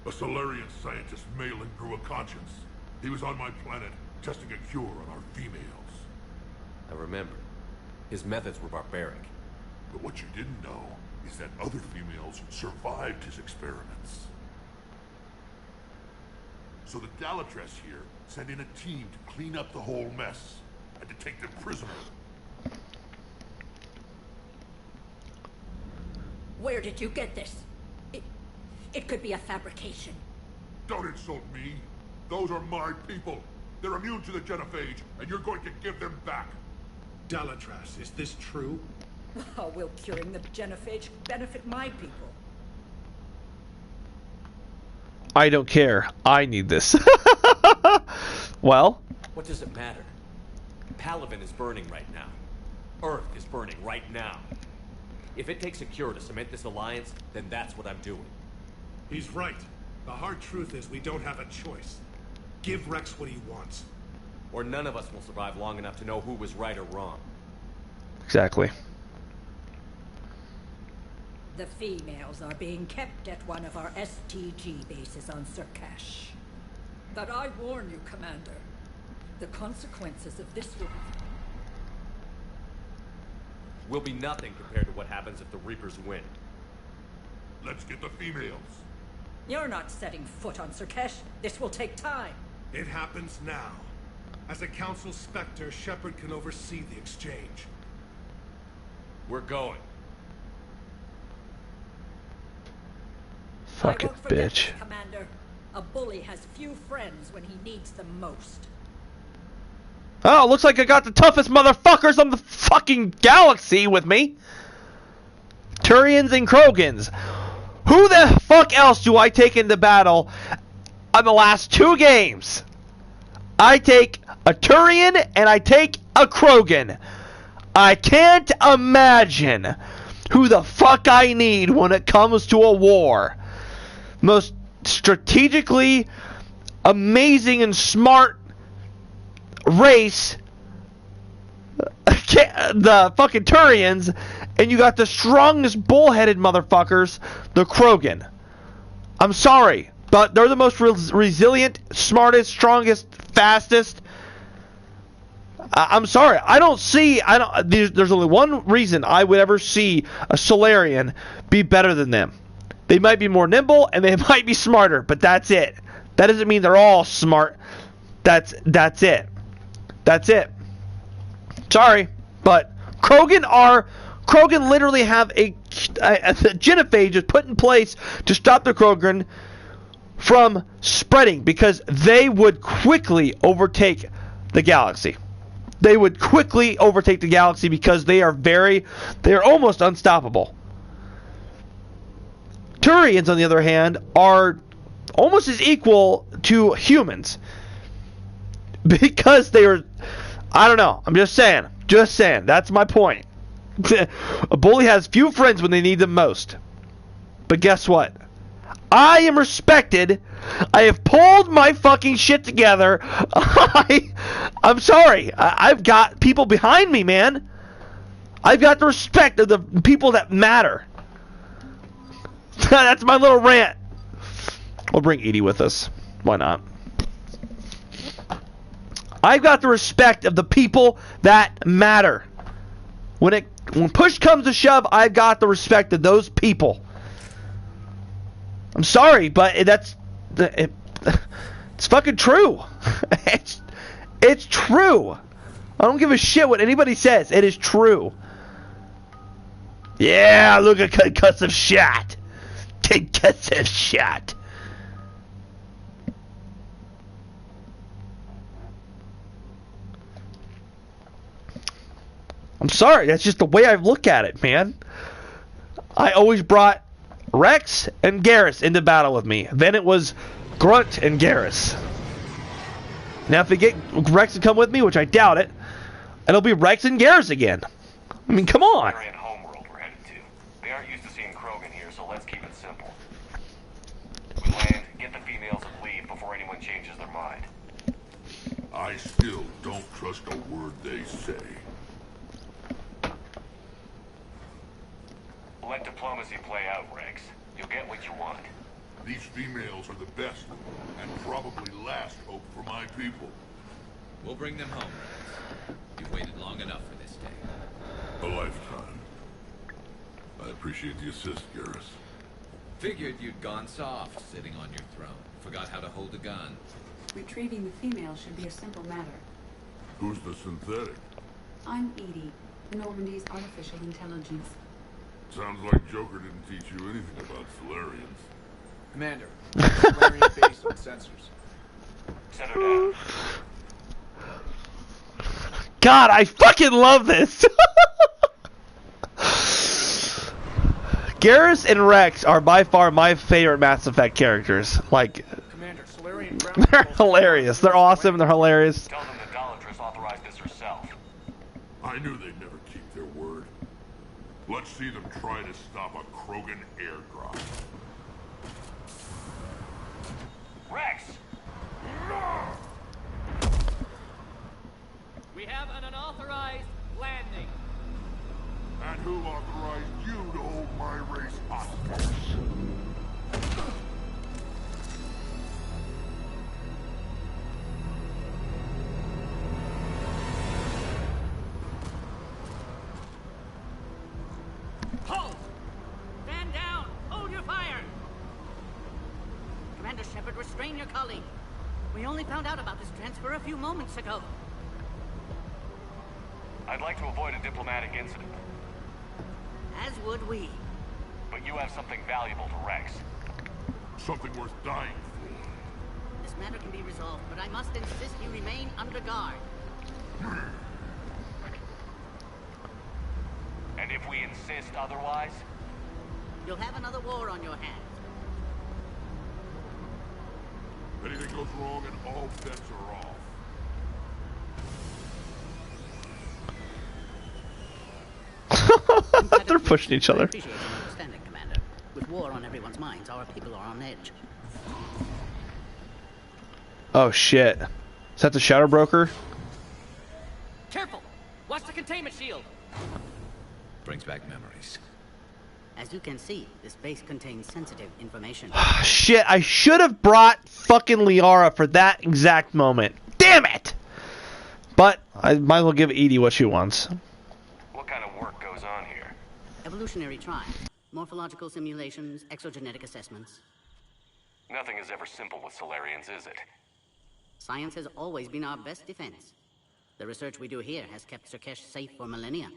Speaker 10: A Solarian scientist Malin grew a conscience. He was on my planet, testing a cure on our females.
Speaker 13: I remember. His methods were barbaric.
Speaker 10: But what you didn't know is that other females survived his experiments. So the Galatress here sent in a team to clean up the whole mess and to take them prisoner.
Speaker 15: Where did you get this? It could be a fabrication.
Speaker 10: Don't insult me. Those are my people. They're immune to the genophage, and you're going to give them back.
Speaker 16: Dalatras, is this true?
Speaker 15: How will curing the genophage benefit my people?
Speaker 1: I don't care. I need this. Well?
Speaker 13: What does it matter? Palaven is burning right now. Earth is burning right now. If it takes a cure to cement this alliance, then that's what I'm doing.
Speaker 16: He's right. The hard truth is we don't have a choice. Give Rex what he wants.
Speaker 13: Or none of us will survive long enough to know who was right or wrong.
Speaker 1: Exactly.
Speaker 15: The females are being kept at one of our STG bases on Surkash. But I warn you, Commander, the consequences of this
Speaker 13: will be nothing compared to what happens if the Reapers win.
Speaker 10: Let's get the females.
Speaker 15: You're not setting foot on Surkash. This will take time.
Speaker 16: It happens now. As a Council Spectre, Shepard can oversee the exchange.
Speaker 13: We're going.
Speaker 1: Fucking bitch.
Speaker 15: This, Commander. A bully has few friends when he needs them most.
Speaker 1: Oh, looks like I got the toughest motherfuckers on the fucking galaxy with me. Turians and Krogans. Who the fuck else do I take into battle on the last 2 games? I take a Turian and I take a Krogan. I can't imagine who the fuck I need when it comes to a war. Most strategically amazing and smart race, the fucking Turians, and you got the strongest bullheaded motherfuckers, the Krogan. I'm sorry, but they're the most resilient, smartest, strongest, fastest. I'm sorry, there's only one reason I would ever see a Solarian be better than them. They might be more nimble and they might be smarter, but that's it. That doesn't mean they're all smart. That's it. That's it. Sorry, but Krogan literally have a genophage is put in place to stop the Krogan from spreading because they would quickly overtake the galaxy. They would quickly overtake the galaxy because they are almost unstoppable. Turians, on the other hand, are almost as equal to humans because they are. I don't know. I'm just saying. That's my point. A bully has few friends when they need them most. But guess what? I am respected. I have pulled my fucking shit together. I'm sorry. I've got people behind me, man. I've got the respect of the people that matter. That's my little rant. We'll bring Edie with us. Why not? I've got the respect of the people that matter. When push comes to shove, I've got the respect of those people. I'm sorry, but it's fucking true. It's true. I don't give a shit what anybody says. It is true. Yeah, look at concussive shot. Concussive shot. I'm sorry, that's just the way I look at it, man. I always brought Rex and Garrus into battle with me. Then it was Grunt and Garrus. Now if they get Rex to come with me, which I doubt it, it'll be Rex and Garrus again. I mean, come on.
Speaker 13: Homeworld we're headed to. They aren't used to seeing Krogan here, so let's keep it simple. We land, get the females and leave before anyone changes their mind.
Speaker 10: I still don't trust a word they say.
Speaker 13: Let diplomacy play out, Rex. You'll get what you want.
Speaker 10: These females are the best, and probably last hope for my people.
Speaker 11: We'll bring them home, Rex. You've waited long enough for this day.
Speaker 10: A lifetime. I appreciate the assist, Garrus.
Speaker 11: Figured you'd gone soft, sitting on your throne. Forgot how to hold a gun.
Speaker 6: Retrieving the female should be a simple matter.
Speaker 10: Who's the synthetic?
Speaker 6: I'm Edie, Normandy's artificial intelligence.
Speaker 10: Sounds like Joker didn't teach you anything about Solarians.
Speaker 2: Commander, Solarian base and sensors.
Speaker 13: Set her down.
Speaker 1: God, I fucking love this! Garrus and Rex are by far my favorite Mass Effect characters. Like,
Speaker 2: Commander, Solarian
Speaker 1: they're hilarious. They're awesome. They're hilarious.
Speaker 13: Tell them the Dollatress authorized this herself.
Speaker 10: I knew they'd never keep their word. Let's see them try to stop a Krogan airdrop.
Speaker 13: Rex!
Speaker 17: We have an unauthorized landing.
Speaker 10: And who authorized you to hold my race hostage?
Speaker 17: Halt! Stand down! Hold your fire!
Speaker 18: Commander Shepard, restrain your colleague. We only found out about this transfer a few moments ago.
Speaker 13: I'd like to avoid a diplomatic incident.
Speaker 18: As would we.
Speaker 13: But you have something valuable to Rex.
Speaker 10: Something worth dying for.
Speaker 18: This matter can be resolved, but I must insist you remain under guard.
Speaker 13: And if we insist otherwise?
Speaker 18: You'll have another war on your hands.
Speaker 10: Anything goes wrong and all bets are off.
Speaker 1: They're pushing each other.
Speaker 18: I appreciate your understanding, Commander. With war on everyone's minds, our people are on edge.
Speaker 1: Oh shit. Is that the Shadow Broker?
Speaker 17: Careful! Watch the containment shield!
Speaker 11: Brings back memories.
Speaker 18: As you can see, this base contains sensitive information.
Speaker 1: Shit, I should have brought fucking Liara for that exact moment. Damn it! But I might as well give Edie what she wants.
Speaker 13: What kind of work goes on here?
Speaker 18: Evolutionary trials, morphological simulations, exogenetic assessments.
Speaker 13: Nothing is ever simple with Solarians, is it?
Speaker 18: Science has always been our best defense. The research we do here has kept Surkesh safe for millennia.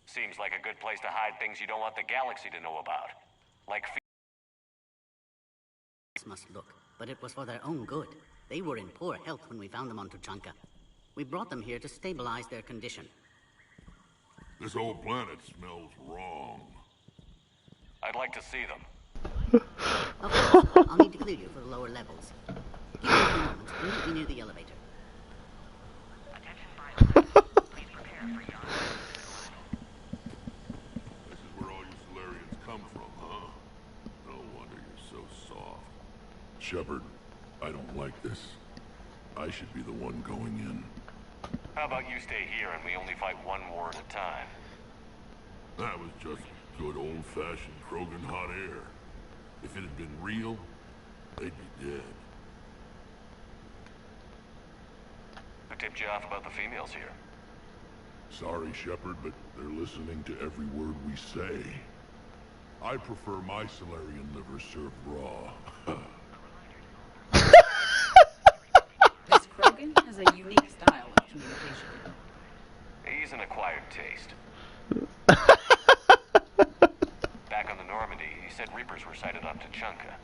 Speaker 13: Seems like a good place to hide things you don't want the galaxy to know about. Like
Speaker 18: Must look, but it was for their own good. They were in poor health when we found them on Tuchanka. We brought them here to stabilize their condition.
Speaker 10: This whole planet smells wrong.
Speaker 13: I'd like to see them.
Speaker 18: Okay, I'll need to clear you for the lower levels. Give me a few moments and meet me near the elevator.
Speaker 10: This is where all you Solarians come from, huh? No wonder you're so soft. Shepard, I don't like this. I should be the one going in.
Speaker 13: How about you stay here and we only fight one war at a time?
Speaker 10: That was just good old-fashioned Krogan hot air. If it had been real, they'd be dead.
Speaker 13: Who tipped you off about the females here?
Speaker 10: Sorry, Shepard, but they're listening to every word we say. I prefer my Solarian liver served raw.
Speaker 6: This Krogan has a unique style of communication.
Speaker 13: He's an acquired taste. Back on the Normandy, he said Reapers were sighted on Tuchanka.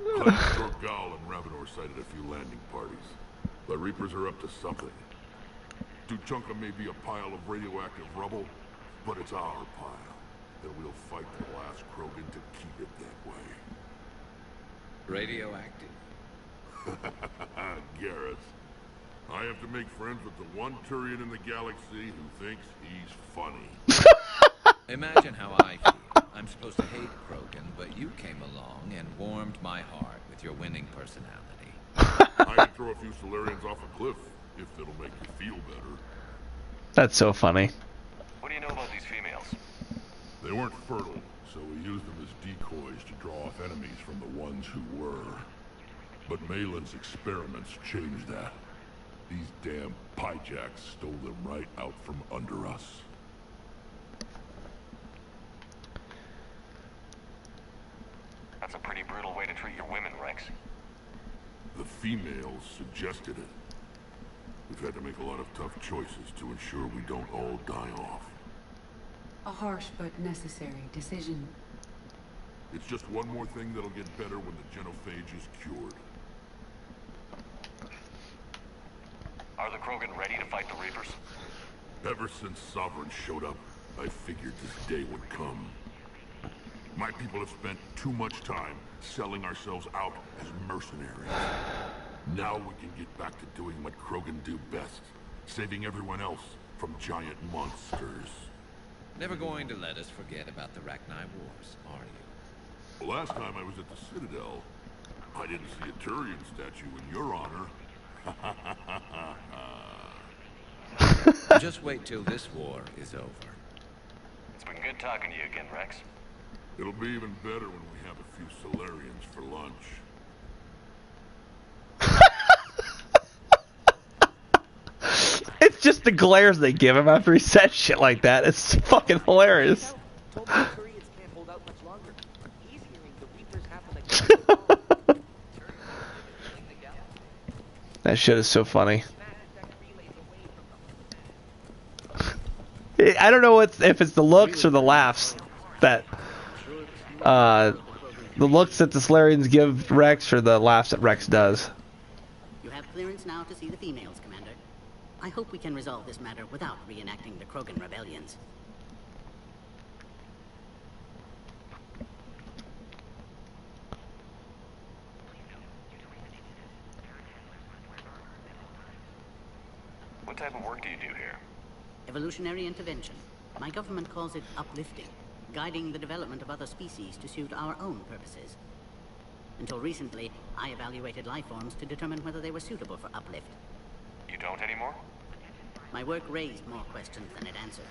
Speaker 10: Torgal and Ravenor sighted a few landing parties. The Reapers are up to something. Tuchanka may be a pile of radioactive rubble, but it's our pile. And we'll fight to the last Krogan to keep it that way.
Speaker 11: Radioactive?
Speaker 10: Garrett. I have to make friends with the one Turian in the galaxy who thinks he's funny.
Speaker 11: Imagine how I feel. I'm supposed to hate Krogan, but you came along and warmed my heart with your winning personality.
Speaker 10: I can throw a few Solarians off a cliff, if it'll make you feel better.
Speaker 1: That's so funny.
Speaker 13: What do you know about these females?
Speaker 10: They weren't fertile, so we used them as decoys to draw off enemies from the ones who were. But Malin's experiments changed that. These damn pyjacks stole them right out from under us.
Speaker 13: That's a pretty brutal way to treat your women, Rex.
Speaker 10: The females suggested it. We've had to make a lot of tough choices to ensure we don't all die off.
Speaker 6: A harsh but necessary decision.
Speaker 10: It's just one more thing that'll get better when the genophage is cured.
Speaker 13: Are the Krogan ready to fight the Reapers?
Speaker 10: Ever since Sovereign showed up, I figured this day would come. My people have spent too much time selling ourselves out as mercenaries. Now we can get back to doing what Krogan do best, saving everyone else from giant monsters.
Speaker 11: Never going to let us forget about the Rachni Wars, are you?
Speaker 10: The last time I was at the Citadel, I didn't see a Turian statue in your honor.
Speaker 11: Just wait till this war is over.
Speaker 13: It's been good talking to you again, Rex.
Speaker 10: It'll be even better when we have a few Solarians for lunch.
Speaker 1: It's just the glares they give him after he says shit like that. It's fucking hilarious. That shit is so funny. I don't know if it's the looks or the laughs that the looks that the Solarians give Rex or the laughs that Rex does.
Speaker 18: You have clearance now to see the females, Commander. I hope we can resolve this matter without reenacting the Krogan rebellions.
Speaker 13: What type of work do you do here?
Speaker 18: Evolutionary intervention. My government calls it uplifting, guiding the development of other species to suit our own purposes. Until recently, I evaluated life forms to determine whether they were suitable for uplift.
Speaker 13: You don't anymore?
Speaker 18: My work raised more questions than it answered.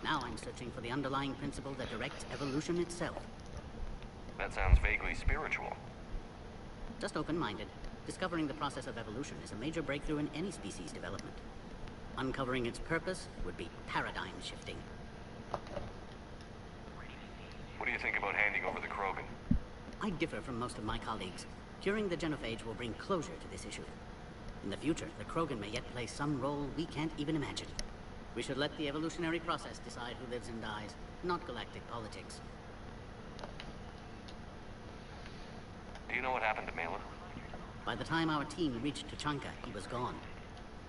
Speaker 18: Now I'm searching for the underlying principle that directs evolution itself.
Speaker 13: That sounds vaguely spiritual.
Speaker 18: Just open-minded. Discovering the process of evolution is a major breakthrough in any species development. Uncovering its purpose would be paradigm-shifting.
Speaker 13: What do you think about handing over the Krogan?
Speaker 18: I differ from most of my colleagues. Curing the genophage will bring closure to this issue. In the future, the Krogan may yet play some role we can't even imagine. We should let the evolutionary process decide who lives and dies, not galactic politics.
Speaker 13: Do you know what happened to Malin?
Speaker 18: By the time our team reached Tuchanka, he was gone.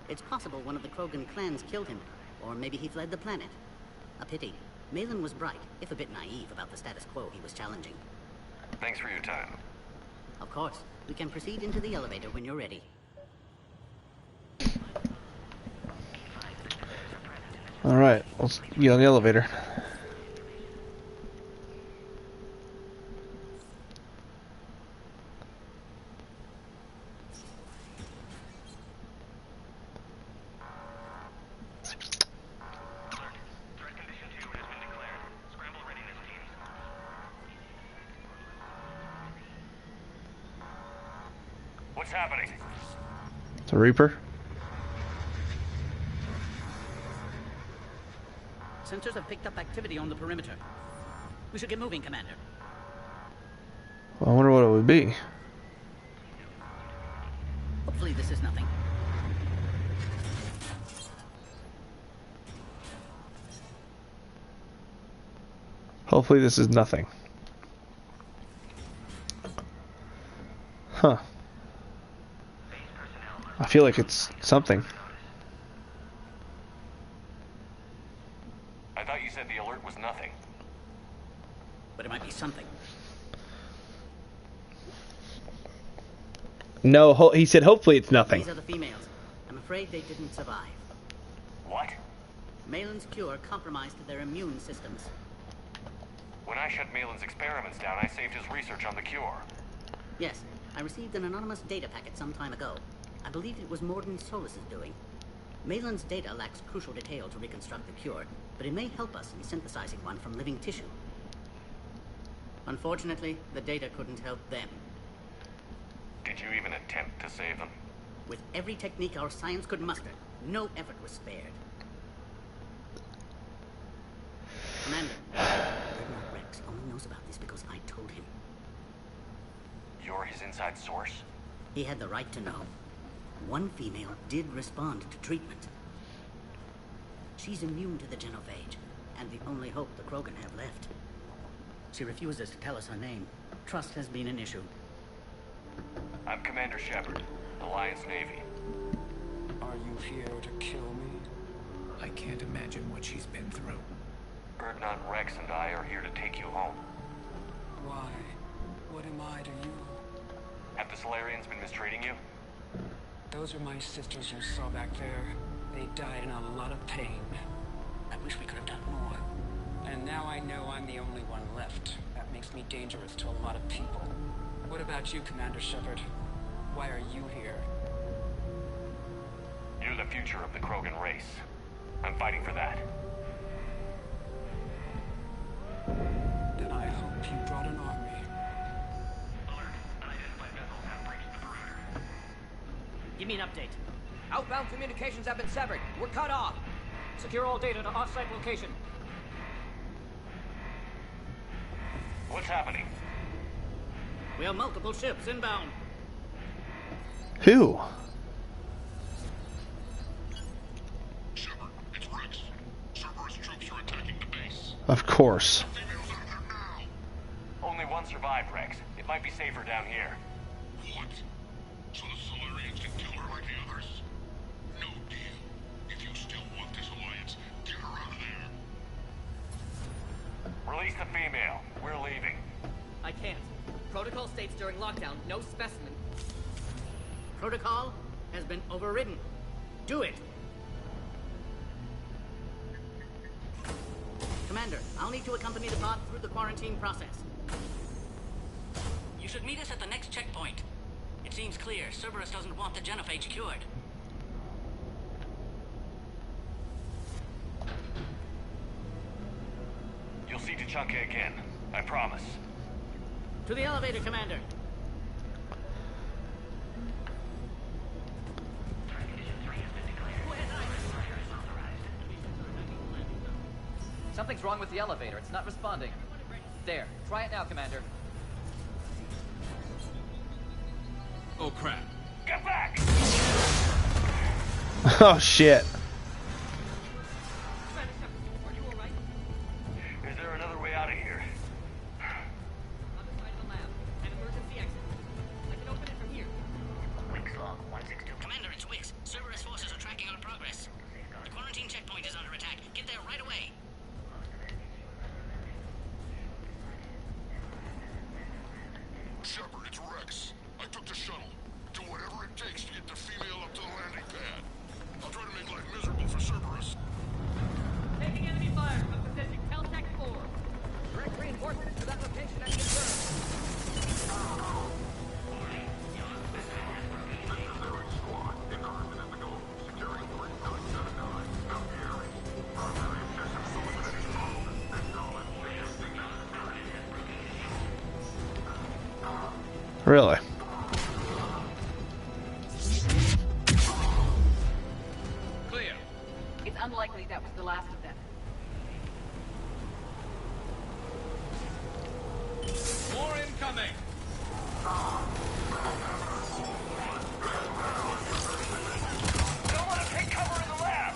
Speaker 18: It's possible one of the Krogan clans killed him, or maybe he fled the planet. A pity. Malin was bright, if a bit naive about the status quo he was challenging.
Speaker 13: Thanks for your time.
Speaker 18: Of course. We can proceed into the elevator when you're ready.
Speaker 1: Alright, let's get on the elevator.
Speaker 13: What's happening?
Speaker 1: It's a Reaper.
Speaker 18: Sensors have picked up activity on the perimeter. We should get moving, Commander.
Speaker 1: Well, I wonder what it would be.
Speaker 18: Hopefully this is nothing.
Speaker 1: Hopefully this is nothing. Huh. I feel like it's something.
Speaker 19: I thought you said the alert was nothing.
Speaker 18: But it might be something.
Speaker 1: No, he said hopefully it's nothing.
Speaker 18: These are the females. I'm afraid they didn't survive.
Speaker 19: What?
Speaker 18: Malin's cure compromised their immune systems.
Speaker 19: When I shut Malin's experiments down, I saved his research on the cure.
Speaker 18: Yes, I received an anonymous data packet some time ago. I believe it was Morden Solus's doing. Malin's data lacks crucial detail to reconstruct the cure, but it may help us in synthesizing one from living tissue. Unfortunately, the data couldn't help them.
Speaker 19: Did you even attempt to save them?
Speaker 18: With every technique our science could muster, no effort was spared. Commander, Midi-Rex only knows about this because I told him.
Speaker 19: You're his inside source?
Speaker 18: He had the right to know. One female did respond to treatment. She's immune to the genophage, and the only hope the Krogan have left. She refuses to tell us her name. Trust has been an issue.
Speaker 19: I'm Commander Shepard, Alliance Navy.
Speaker 20: Are you here to kill me?
Speaker 11: I can't imagine what she's been through.
Speaker 19: Erdnot Rex and I are here to take you home.
Speaker 20: Why? What am I to you?
Speaker 19: Have the Solarians been mistreating you?
Speaker 20: Those are my sisters you saw back there. They died in a lot of pain. I wish we could have done more. And now I know I'm the only one left. That makes me dangerous to a lot of people. What about you, Commander Shepard? Why are you here?
Speaker 19: You're the future of the Krogan race. I'm fighting for that.
Speaker 20: Then I hope you brought an army.
Speaker 18: Give me an update.
Speaker 17: Outbound communications have been severed. We're cut off. Secure all data to off-site location.
Speaker 19: What's happening?
Speaker 18: We have multiple ships inbound.
Speaker 1: Who?
Speaker 10: Shepard, it's Rex. Cerberus troops are attacking the base.
Speaker 1: Of course.
Speaker 19: Only one survived, Rex. It might be safer down here.
Speaker 10: What? So the Solarians can kill her like the others? No deal. If you still want this alliance, get her out of there.
Speaker 19: Release the female. We're leaving.
Speaker 17: I can't. Protocol states during lockdown, no specimen.
Speaker 18: Protocol has been overridden. Do it. Commander, I'll need to accompany the pod through the quarantine process. You should meet us at the next checkpoint. It seems clear Cerberus doesn't want the genophage cured.
Speaker 19: You'll see Tuchanka again. I promise.
Speaker 18: To the elevator, Commander.
Speaker 17: Something's wrong with the elevator. It's not responding. There. Try it now, Commander.
Speaker 3: Oh, crap.
Speaker 19: Get back!
Speaker 1: Oh, shit.
Speaker 19: Is there another way out of here?
Speaker 18: Commander, it's Wix. Cerberus forces are tracking our progress. The quarantine checkpoint is under attack. Get there right away.
Speaker 10: Shepard, it's Rex. I took the shuttle. Do whatever it takes to get the female up to the landing pad. I'll try to make life miserable for Cerberus.
Speaker 17: Taking enemy fire from position Caltech 4. Direct reinforcements to that location and confirmed.
Speaker 1: Really?
Speaker 11: Clear.
Speaker 6: It's unlikely that was the last of them.
Speaker 11: More incoming.
Speaker 19: Don't let him take cover in the lab!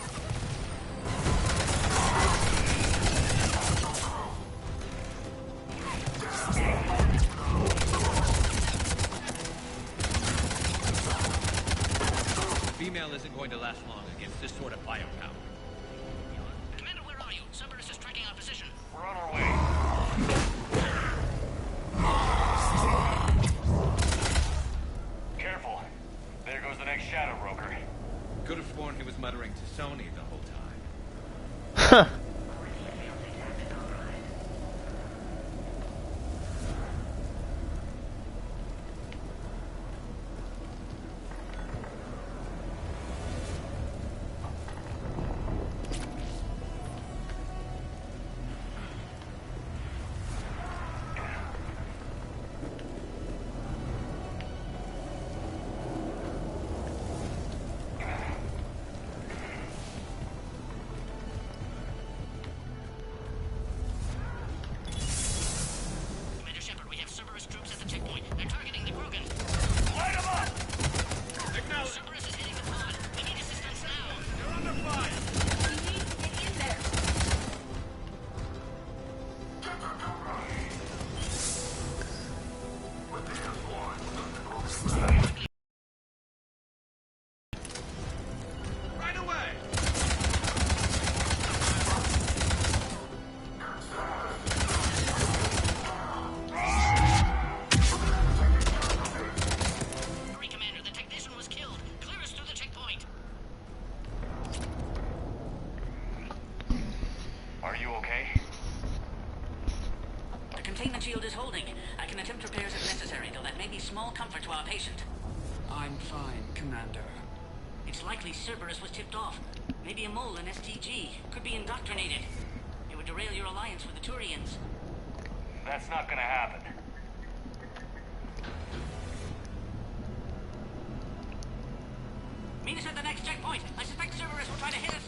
Speaker 11: Female isn't going to last long against this sort of firepower.
Speaker 18: Commander, where are you? Cerberus is
Speaker 1: Huh.
Speaker 18: Shield is holding. I can attempt repairs if necessary, though that may be small comfort to our patient.
Speaker 20: I'm fine, Commander.
Speaker 18: It's likely Cerberus was tipped off. Maybe a mole in STG. Could be indoctrinated. It would derail your alliance with the Turians.
Speaker 19: That's not gonna happen.
Speaker 18: Meet us at the next checkpoint. I suspect Cerberus will try to hit us.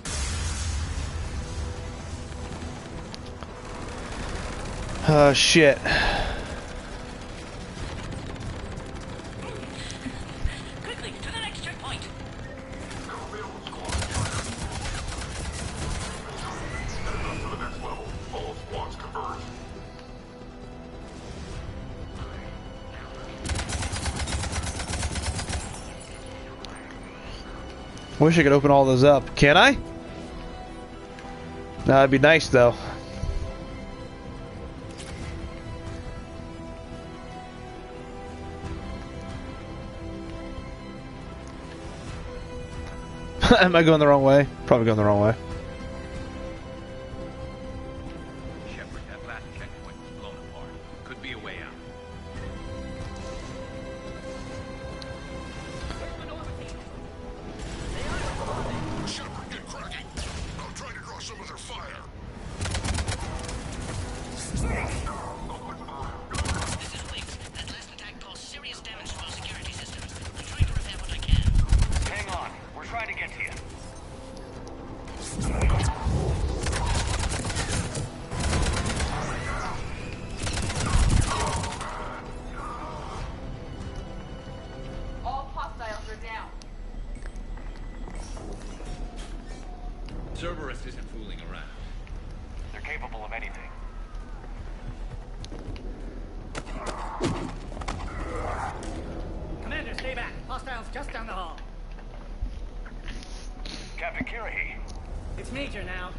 Speaker 1: Oh, shit.
Speaker 18: Quickly, to the next checkpoint.
Speaker 1: Wish I could open all those up. Can I? No, that'd be nice, though. Am I going the wrong way? Probably going the wrong way.
Speaker 11: Shepard, that last checkpoint was blown apart. Could be a way out.
Speaker 10: Shepard, get cracking. I'm trying to draw some of their fire.
Speaker 18: This is Wiggs. That last attack caused serious damage to our security systems. I'm trying to repair what I can.
Speaker 19: Hang on. We're trying to get to you.
Speaker 6: All hostiles are down.
Speaker 11: Cerberus isn't fooling around.
Speaker 19: They're capable of anything.
Speaker 17: Commander, stay back. Hostiles just down the hall.
Speaker 19: Captain Kirahi,
Speaker 17: It's Major now.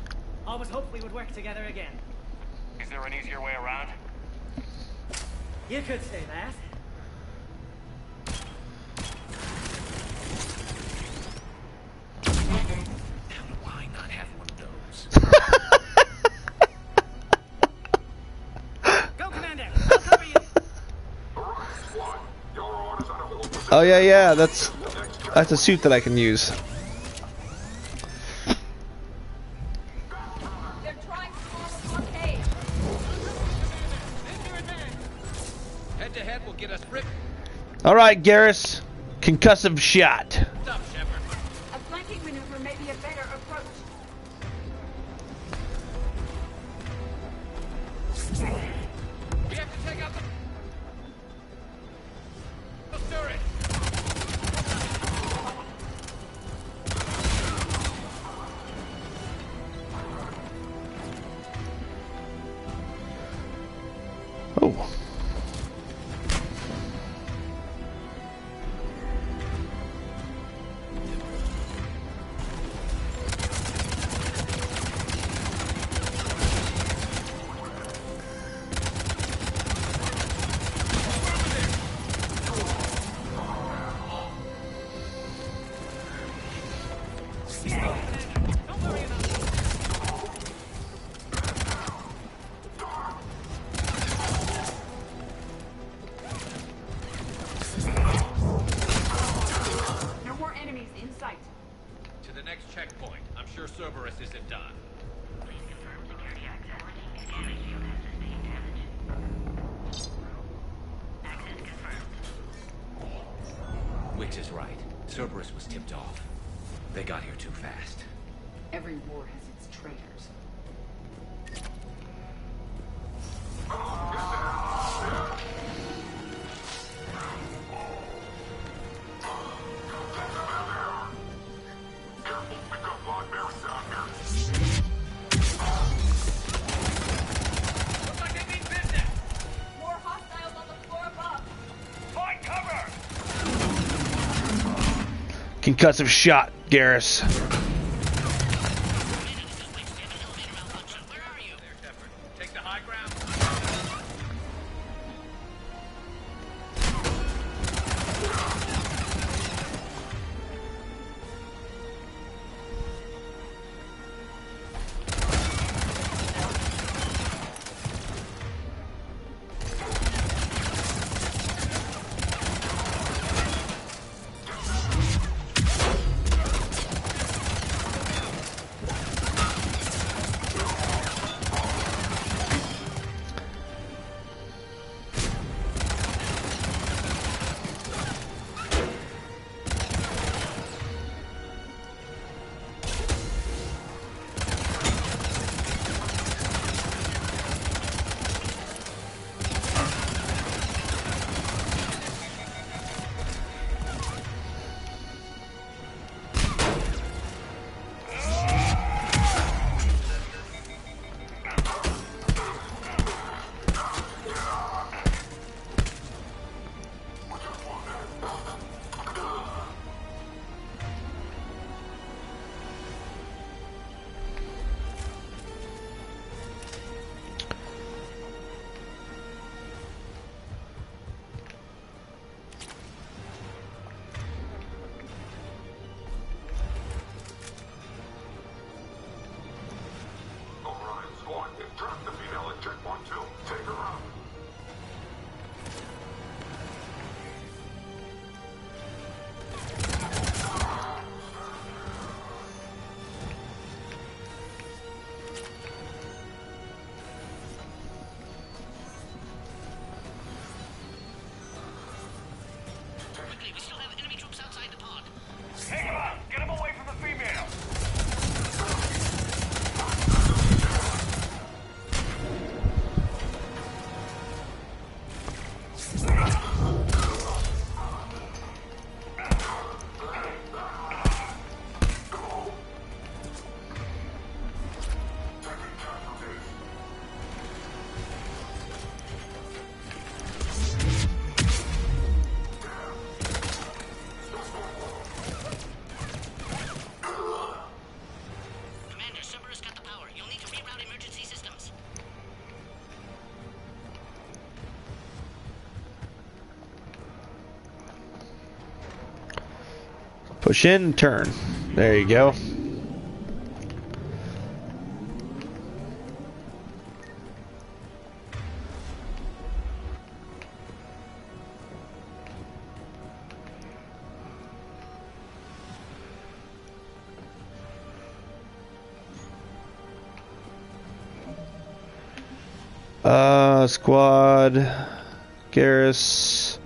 Speaker 17: Always hoped we would work together again.
Speaker 19: is there an easier way around?
Speaker 17: You could say that.
Speaker 11: Why not have one of those?
Speaker 17: Go, Commander! I'll cover you!
Speaker 1: Oh yeah, that's a suit that I can use.
Speaker 6: They're trying to form a blockade.
Speaker 11: Head to head will get us ripped.
Speaker 1: All right, Garrus, concussive shot.
Speaker 11: Stop, Shepard.
Speaker 6: A flanking maneuver may be a better approach.
Speaker 11: We have to take out the turret.
Speaker 1: Oh.
Speaker 11: sure Cerberus isn't done.
Speaker 21: Please confirm security access. Scanning shield has sustained damage. Access confirmed.
Speaker 11: Wix is right. Cerberus was tipped off. They got here too fast.
Speaker 6: Every war has its traitors.
Speaker 17: More hostiles on the floor above.
Speaker 19: Find cover!
Speaker 1: Concussive shot, Garrus.
Speaker 11: Take the high ground.
Speaker 1: Push in, turn. There you go. Squad, Garrus.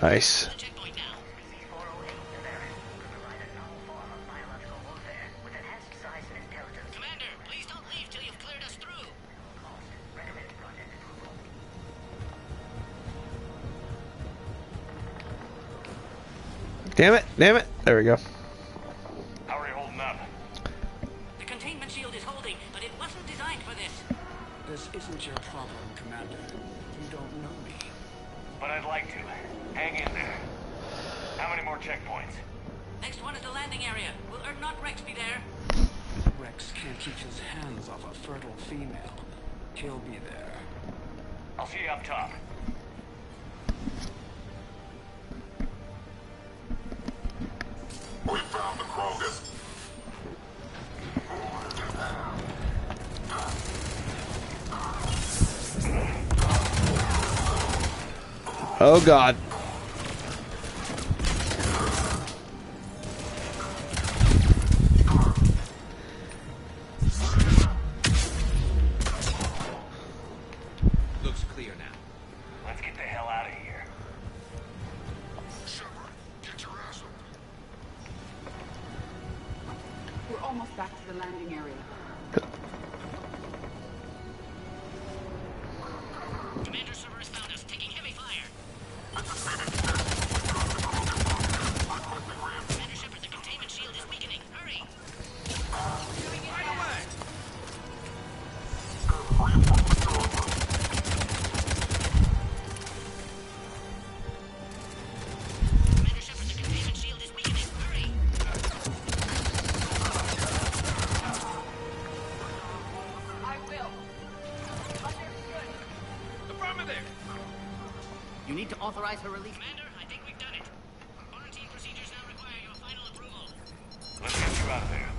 Speaker 1: Nice. Damn it, damn it. There we go.
Speaker 19: How are you holding up?
Speaker 18: The containment shield is holding, but it wasn't designed for this.
Speaker 20: This isn't your problem, Commander. You don't know me.
Speaker 19: But I'd like to. Hang in there. How many more checkpoints?
Speaker 18: Next one is the landing area. Will not Rex be there?
Speaker 20: Rex can't keep his hands off a fertile female. He'll be there.
Speaker 19: I'll see you up top.
Speaker 10: We found the Krogan.
Speaker 1: Oh God.
Speaker 11: Looks clear now.
Speaker 19: Let's get the hell out of here.
Speaker 10: Shepard, get your ass up.
Speaker 6: We're almost back to the landing area.
Speaker 18: Commander Cerberus found us, taking heavy fire. Commander Shepard, the containment shield is weakening. Hurry!
Speaker 12: Right away!
Speaker 18: Commander Shepard, the containment shield is weakening. Hurry!
Speaker 6: I will.
Speaker 12: Affirmative!
Speaker 18: You need to authorize her release.
Speaker 12: Commander, I think we've done it.
Speaker 18: Quarantine procedures now require your final approval.
Speaker 19: Let's get you out of there.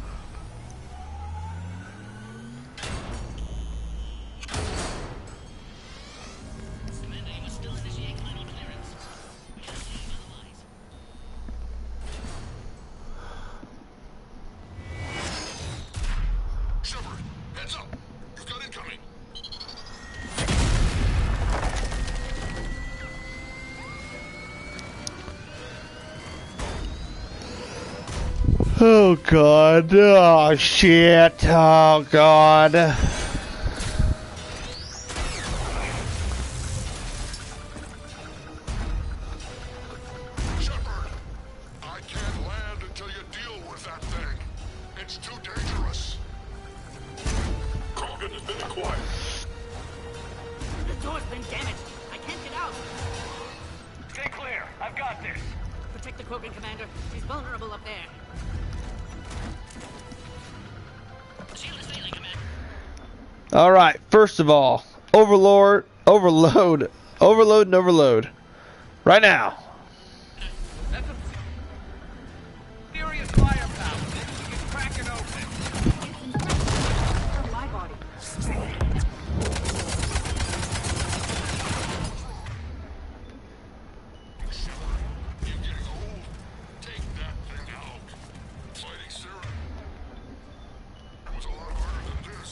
Speaker 18: Commander, you must still initiate final clearance. We can't leave otherwise.
Speaker 10: Shepard, heads up. You've got incoming.
Speaker 1: Oh God. Oh shit. Oh God.
Speaker 10: Shepard, I can't land until you deal with that thing. It's too dangerous. Krogan has been acquired.
Speaker 18: The door's been damaged. I can't get out.
Speaker 19: Stay clear. I've got this.
Speaker 18: Protect the Krogan, Commander. She's vulnerable up there. Shield is failing, Commander.
Speaker 1: All right. First of all, overload, and overload. Right now.
Speaker 12: That's a serious firepower. Maybe we can crack it open.
Speaker 6: From my body.
Speaker 10: You're getting old. Take that thing out. Fighting Sarah was a lot harder than this.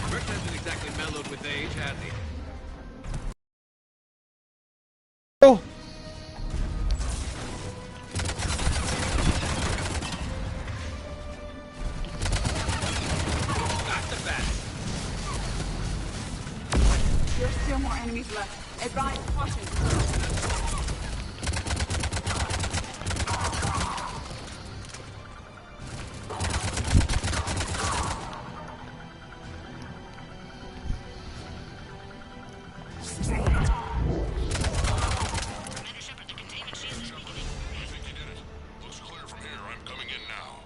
Speaker 11: Rex hasn't exactly mellowed with age, has he?
Speaker 1: Oh.
Speaker 12: Not the best.
Speaker 6: There's still more enemies left. Advise caution.
Speaker 18: Commander Shepard, the containment shield is weakening.
Speaker 10: I think you did it. Looks clear from here. I'm coming in now.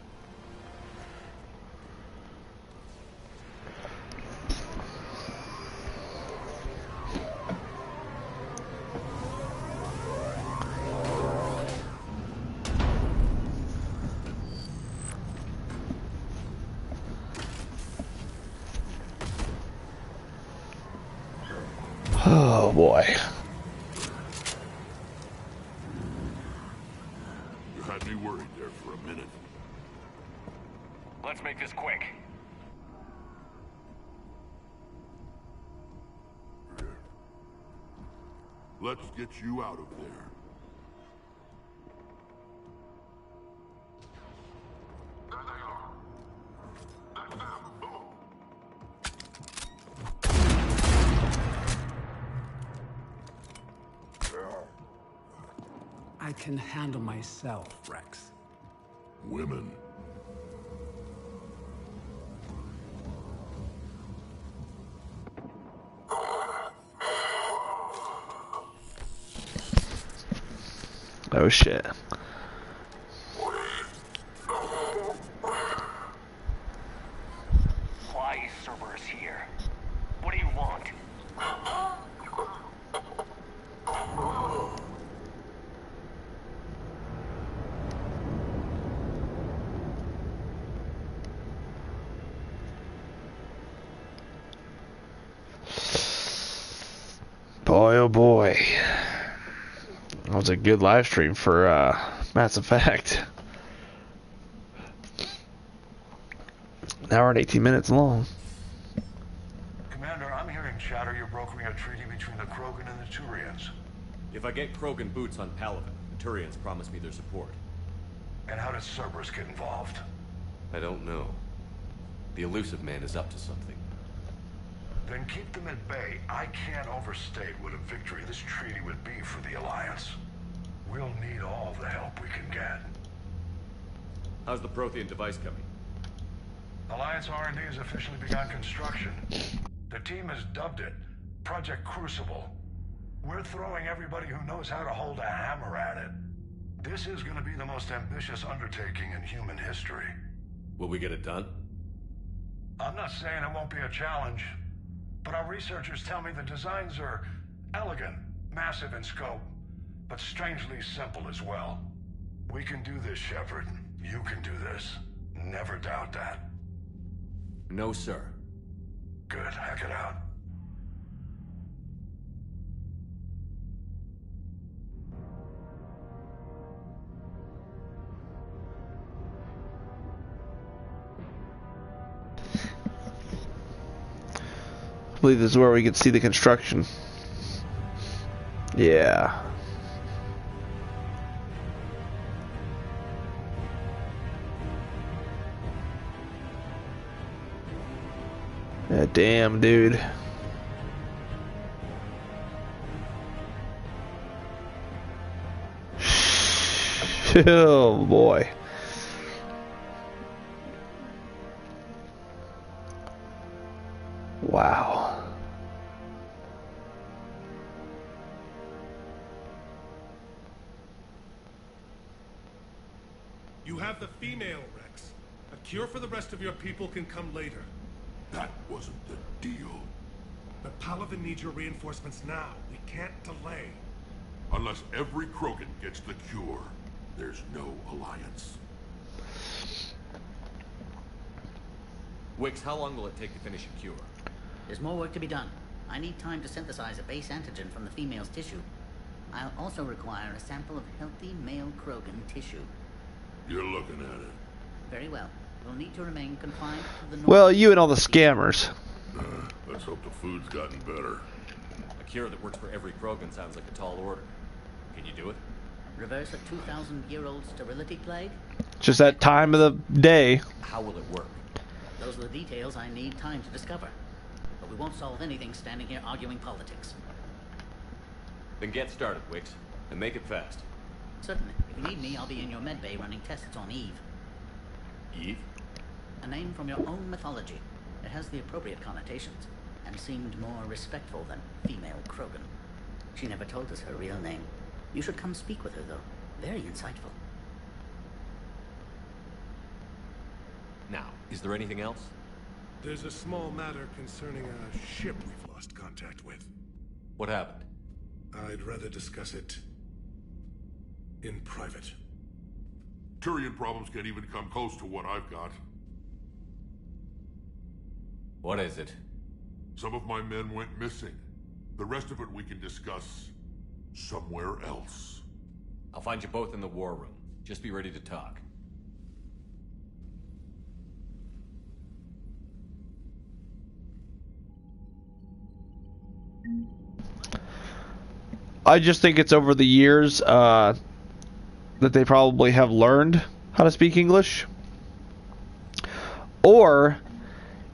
Speaker 1: Oh boy.
Speaker 10: You had me worried there for a minute.
Speaker 19: Let's make this quick.
Speaker 10: Let's get you out of there. There they are. That's them. Boom.
Speaker 20: I can handle myself, Rex.
Speaker 10: Women.
Speaker 1: Oh shit.
Speaker 19: Why is Cerberus here? What do you want?
Speaker 1: Boy, oh boy. That was a good live stream for Mass Effect. An hour and 18 minutes long.
Speaker 10: Commander, I'm hearing chatter you're brokering a treaty between the Krogan and the Turians.
Speaker 13: If I get Krogan boots on Palaven, the Turians promise me their support.
Speaker 10: And how does Cerberus get involved?
Speaker 13: I don't know. The Elusive Man is up to something.
Speaker 10: Then keep them at bay. I can't overstate what a victory this treaty would be for the Alliance. We'll need all the help we can get.
Speaker 13: How's the Prothean device coming?
Speaker 10: Alliance R&D has officially begun construction. The team has dubbed it Project Crucible. We're throwing everybody who knows how to hold a hammer at it. This is going to be the most ambitious undertaking in human history.
Speaker 13: Will we get it done?
Speaker 10: I'm not saying it won't be a challenge, but our researchers tell me the designs are elegant, massive in scope, but strangely simple as well. We can do this, Shepard. You can do this. Never doubt that.
Speaker 13: No, sir.
Speaker 10: Good. Hack it out.
Speaker 1: I believe this is where we can see the construction. Yeah. Yeah, damn, dude. Oh boy. Wow.
Speaker 16: You have the female, Rex. A cure for the rest of your people can come later.
Speaker 10: That wasn't the deal.
Speaker 16: But Palaven needs your reinforcements now. We can't delay.
Speaker 10: Unless every Krogan gets the cure, there's no alliance.
Speaker 13: Wix, how long will it take to finish a cure?
Speaker 18: There's more work to be done. I need time to synthesize a base antigen from the female's tissue. I'll also require a sample of healthy male Krogan tissue.
Speaker 10: You're looking at it.
Speaker 18: Very well. We'll need to remain confined to the
Speaker 1: Well, you and all the scammers.
Speaker 10: Let's hope the food's gotten better.
Speaker 13: A cure that works for every Krogan sounds like a tall order. Can you do it?
Speaker 18: Reverse a 2,000-year-old sterility plague?
Speaker 1: Just that time of the day.
Speaker 13: How will it work?
Speaker 18: Those are the details I need time to discover. But we won't solve anything standing here arguing politics.
Speaker 13: Then get started, Wix, and make it fast.
Speaker 18: Certainly. If you need me, I'll be in your medbay running tests on Eve.
Speaker 13: Eve?
Speaker 18: A name from your own mythology. It has the appropriate connotations, and seemed more respectful than female Krogan. She never told us her real name. You should come speak with her, though. Very insightful.
Speaker 13: Now, is there anything else?
Speaker 16: There's a small matter concerning a ship we've lost contact with.
Speaker 13: What happened?
Speaker 16: I'd rather discuss it in private.
Speaker 10: Turian problems can't even come close to what I've got.
Speaker 13: What is it?
Speaker 10: Some of my men went missing. The rest of it we can discuss somewhere else.
Speaker 13: I'll find you both in the war room. Just be ready to talk.
Speaker 1: I just think it's over the years that they probably have learned how to speak English. Or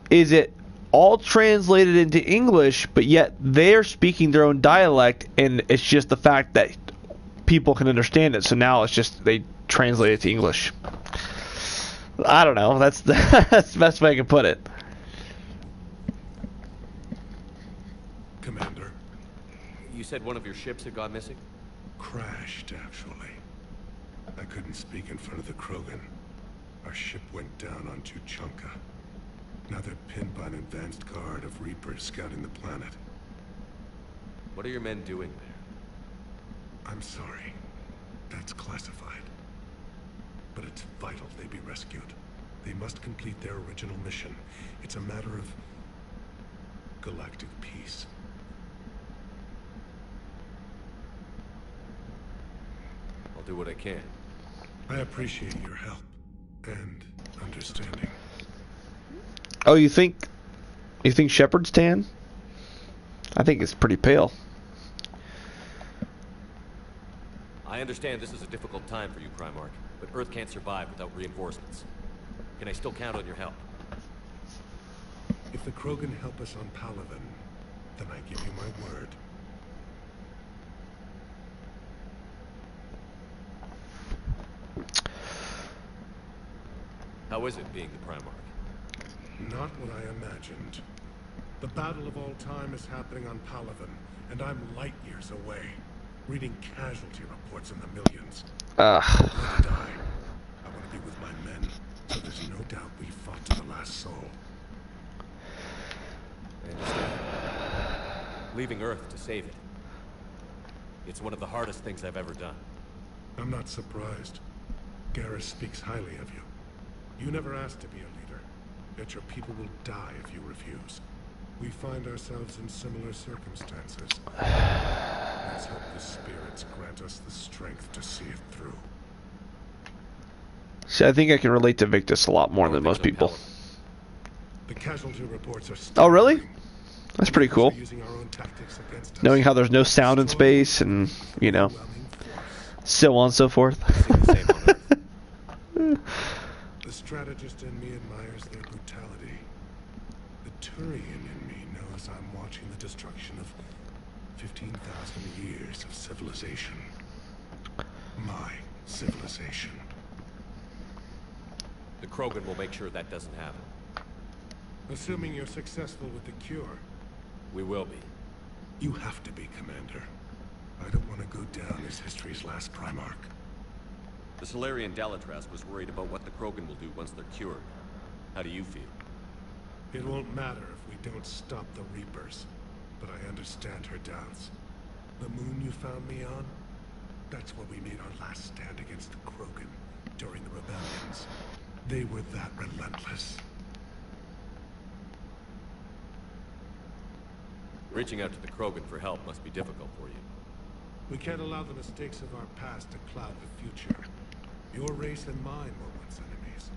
Speaker 1: is it all translated into English, but yet they're speaking their own dialect, and it's just the fact that people can understand it. So now it's just they translate it to English. I don't know. That's that's the best way I can put it.
Speaker 16: Commander.
Speaker 13: You said one of your ships had gone missing?
Speaker 16: Crashed, actually. I couldn't speak in front of the Krogan. Our ship went down on Tuchanka. Now they're pinned by an advanced guard of Reapers scouting the planet.
Speaker 13: What are your men doing there?
Speaker 16: I'm sorry. That's classified. But it's vital they be rescued. They must complete their original mission. It's a matter of galactic peace.
Speaker 13: I'll do what I can.
Speaker 16: I appreciate your help and understanding.
Speaker 1: Oh, you think Shepard's tan? I think it's pretty pale.
Speaker 13: I understand this is a difficult time for you, Primarch, but Earth can't survive without reinforcements. Can I still count on your help?
Speaker 16: If the Krogan help us on Palaven, then I give you my word.
Speaker 13: How is it being the Primarch?
Speaker 16: Not what I imagined. The battle of all time is happening on Palaven, and I'm light years away, reading casualty reports in the millions. I'm going to die. I want to be with my men, so there's no doubt we fought to the last soul.
Speaker 13: I understand. Leaving Earth to save it. It's one of the hardest things I've ever done.
Speaker 16: I'm not surprised. Garrus speaks highly of you. You never asked to be a leader, yet your people will die if you refuse. We find ourselves in similar circumstances. Let's hope the spirits grant us the strength to see it through.
Speaker 1: See, I think I can relate to Victus a lot more than most people.
Speaker 16: The casualty reports are
Speaker 1: Oh, really? That's pretty cool. Knowing how there's no sound in space and, you know, so on and so forth.
Speaker 16: The strategist in me admires their brutality. The Turian in me knows I'm watching the destruction of 15,000 years of civilization. My civilization.
Speaker 13: The Krogan will make sure that doesn't happen.
Speaker 16: Assuming you're successful with the cure.
Speaker 13: We will be.
Speaker 16: You have to be, Commander. I don't want to go down as history's last Primarch.
Speaker 13: The Solarian Dalatras was worried about what the Krogan will do once they're cured. How do you feel?
Speaker 16: It won't matter if we don't stop the Reapers, but I understand her doubts. The moon you found me on? That's where we made our last stand against the Krogan during the rebellions. They were that relentless.
Speaker 13: Reaching out to the Krogan for help must be difficult for you.
Speaker 16: We can't allow the mistakes of our past to cloud the future. Your race and mine were once enemies.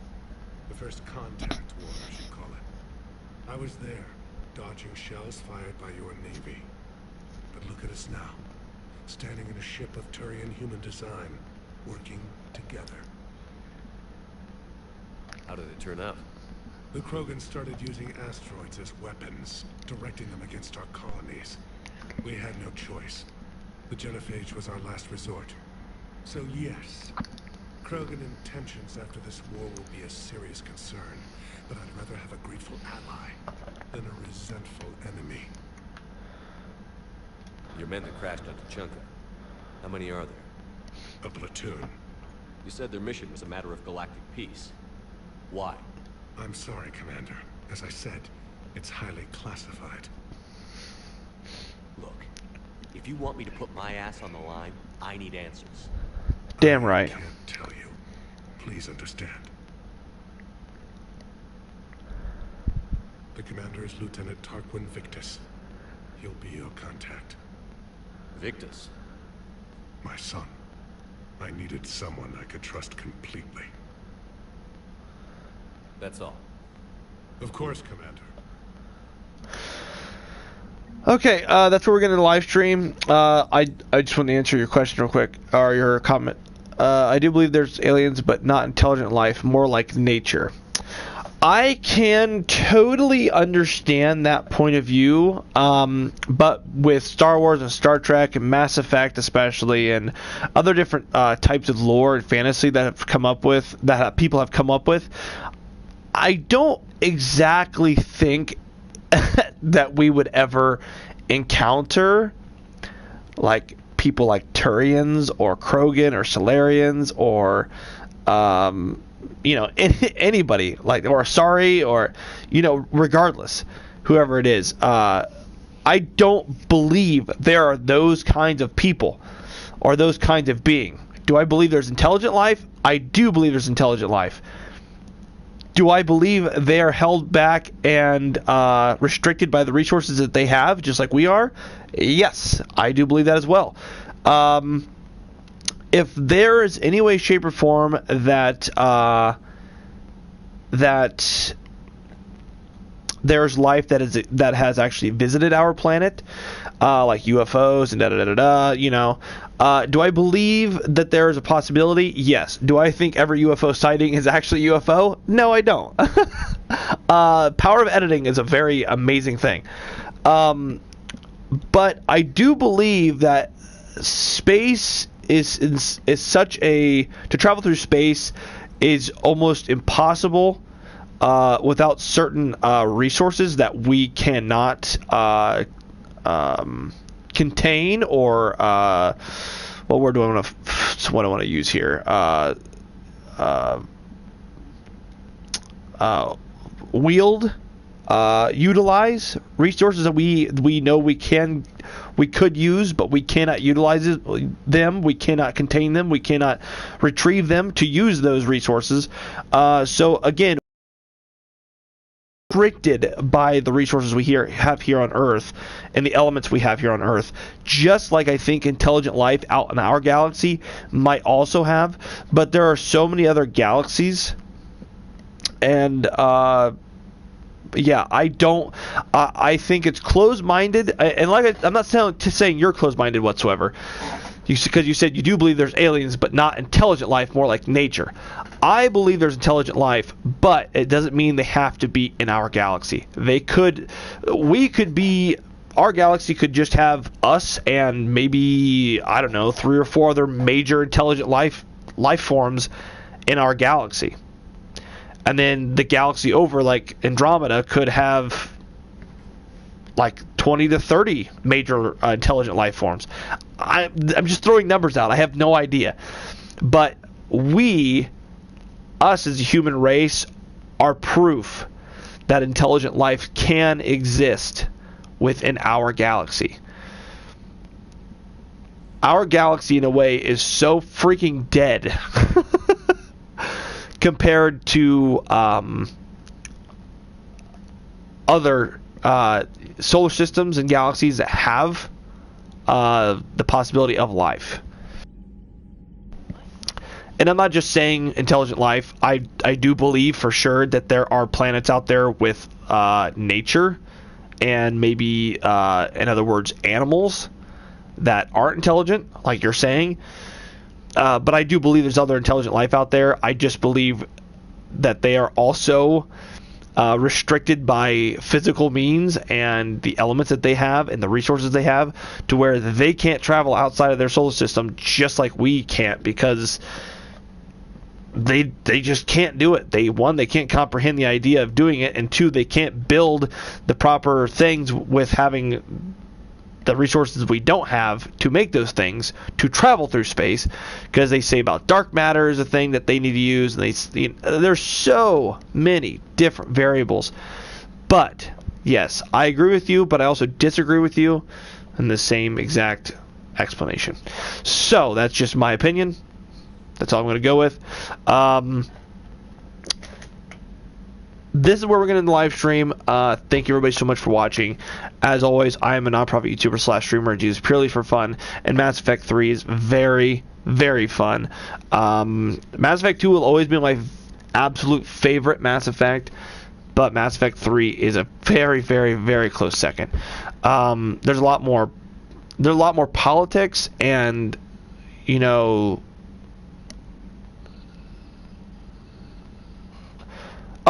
Speaker 16: The first contact war, as you call it. I was there, dodging shells fired by your navy. But look at us now, standing in a ship of Turian human design, working together.
Speaker 13: How did it turn out?
Speaker 16: The Krogan started using asteroids as weapons, directing them against our colonies. We had no choice. The genophage was our last resort. So yes, Krogan intentions after this war will be a serious concern, but I'd rather have a grateful ally than a resentful enemy.
Speaker 13: Your men that crashed on Tuchanka. How many are there?
Speaker 16: A platoon.
Speaker 13: You said their mission was a matter of galactic peace. Why?
Speaker 16: I'm sorry, Commander. As I said, it's highly classified.
Speaker 13: Look, if you want me to put my ass on the line, I need answers.
Speaker 1: Damn right.
Speaker 16: I can't tell you. Please understand. The commander is Lieutenant Tarquin Victus. He'll be your contact.
Speaker 13: Victus?
Speaker 16: My son. I needed someone I could trust completely.
Speaker 13: That's all.
Speaker 16: Of course, Commander.
Speaker 1: Okay, that's where we're going to live stream. I just want to answer your question real quick, or your comment. I do believe there's aliens, but not intelligent life, more like nature. I can totally understand that point of view, but with Star Wars and Star Trek and Mass Effect especially, and other different types of lore and fantasy that have come up with, that people have come up with, I don't exactly think that we would ever encounter like people like Turians or Krogan or Solarians or anybody like, or Asari, or regardless, whoever it is. I don't believe there are those kinds of people or those kinds of being. Do I believe there's intelligent life? I do believe there's intelligent life. Do I believe they are held back and restricted by the resources that they have, just like we are? Yes, I do believe that as well. If there is any way, shape, or form that that there's life that has actually visited our planet, like UFOs and do I believe that there is a possibility? Yes. Do I think every UFO sighting is actually UFO? No, I don't. Power of editing is a very amazing thing. But I do believe that space is such to travel through space is almost impossible without certain resources that we cannot contain, or what word do I want to use here? Wield, utilize resources that we know we could use, but we cannot utilize them. We cannot contain them. We cannot retrieve them to use those resources. So again, restricted by the resources we have here on Earth and the elements we have here on Earth, just like I think intelligent life out in our galaxy might also have. But there are so many other galaxies, and I think it's closed-minded, and I'm not saying you're closed-minded whatsoever, because you said you do believe there's aliens, but not intelligent life, more like nature. I believe there's intelligent life, but it doesn't mean they have to be in our galaxy. Our galaxy could just have us and maybe, 3 or 4 other major intelligent life forms in our galaxy. And then the galaxy over, like Andromeda, could have like 20 to 30 major intelligent life forms. I'm just throwing numbers out. I have no idea. But us as a human race, are proof that intelligent life can exist within our galaxy. Our galaxy, in a way, is so freaking dead compared to other solar systems and galaxies that have the possibility of life. And I'm not just saying intelligent life. I do believe for sure that there are planets out there with nature and maybe, in other words, animals that aren't intelligent, like you're saying. But I do believe there's other intelligent life out there. I just believe that they are also restricted by physical means and the elements that they have and the resources they have, to where they can't travel outside of their solar system, just like we can't, because they just can't do it. They can't comprehend the idea of doing it, and 2, they can't build the proper things with having the resources we don't have to make those things to travel through space, because they say about dark matter is a thing that they need to use, and there's so many different variables. But yes, I agree with you, but I also disagree with you in the same exact explanation. So that's just my opinion. That's all I'm going to go with. This is where we're going to end the live stream. Thank you everybody so much for watching. As always, I am a non-profit YouTuber / streamer. I do this purely for fun. And Mass Effect 3 is very, very fun. Mass Effect 2 will always be my absolute favorite Mass Effect. But Mass Effect 3 is a very, very, very close second. There's a lot more politics and,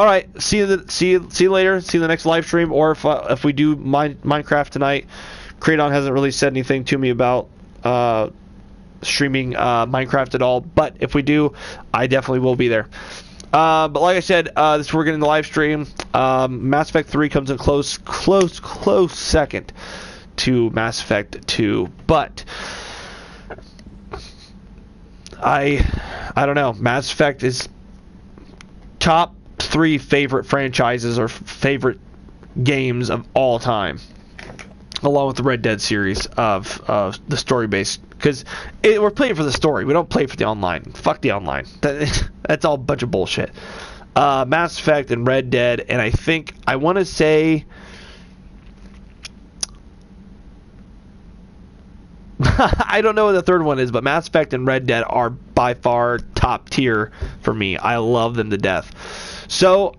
Speaker 1: All right, see you later. See you in the next live stream, or if we do Minecraft tonight. Kraydon hasn't really said anything to me about streaming Minecraft at all, but if we do, I definitely will be there. But like I said, this is we're getting the live stream. Mass Effect 3 comes in close second to Mass Effect 2, but I don't know. Mass Effect is top 3 favorite franchises or favorite games of all time, along with the Red Dead series of the story-based. Because we're playing for the story. We don't play for the online. Fuck the online. That's all a bunch of bullshit. Mass Effect and Red Dead, and I want to say I don't know what the third one is, but Mass Effect and Red Dead are by far top tier for me. I love them to death. So,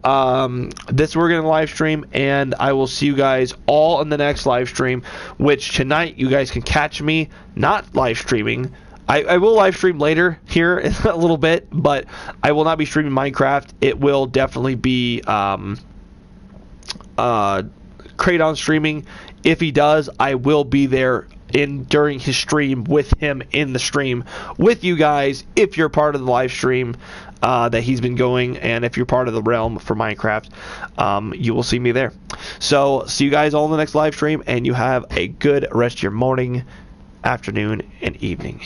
Speaker 1: this we're going to live stream, and I will see you guys all in the next live stream, which tonight you guys can catch me not live streaming. I will live stream later here in a little bit, but I will not be streaming Minecraft. It will definitely be Kraydon streaming. If he does, I will be there during his stream with him in the stream with you guys if you're part of the live stream that he's been going, and if you're part of the realm for Minecraft, you will see me there. So see you guys all in the next live stream, and you have a good rest of your morning, afternoon, and evening.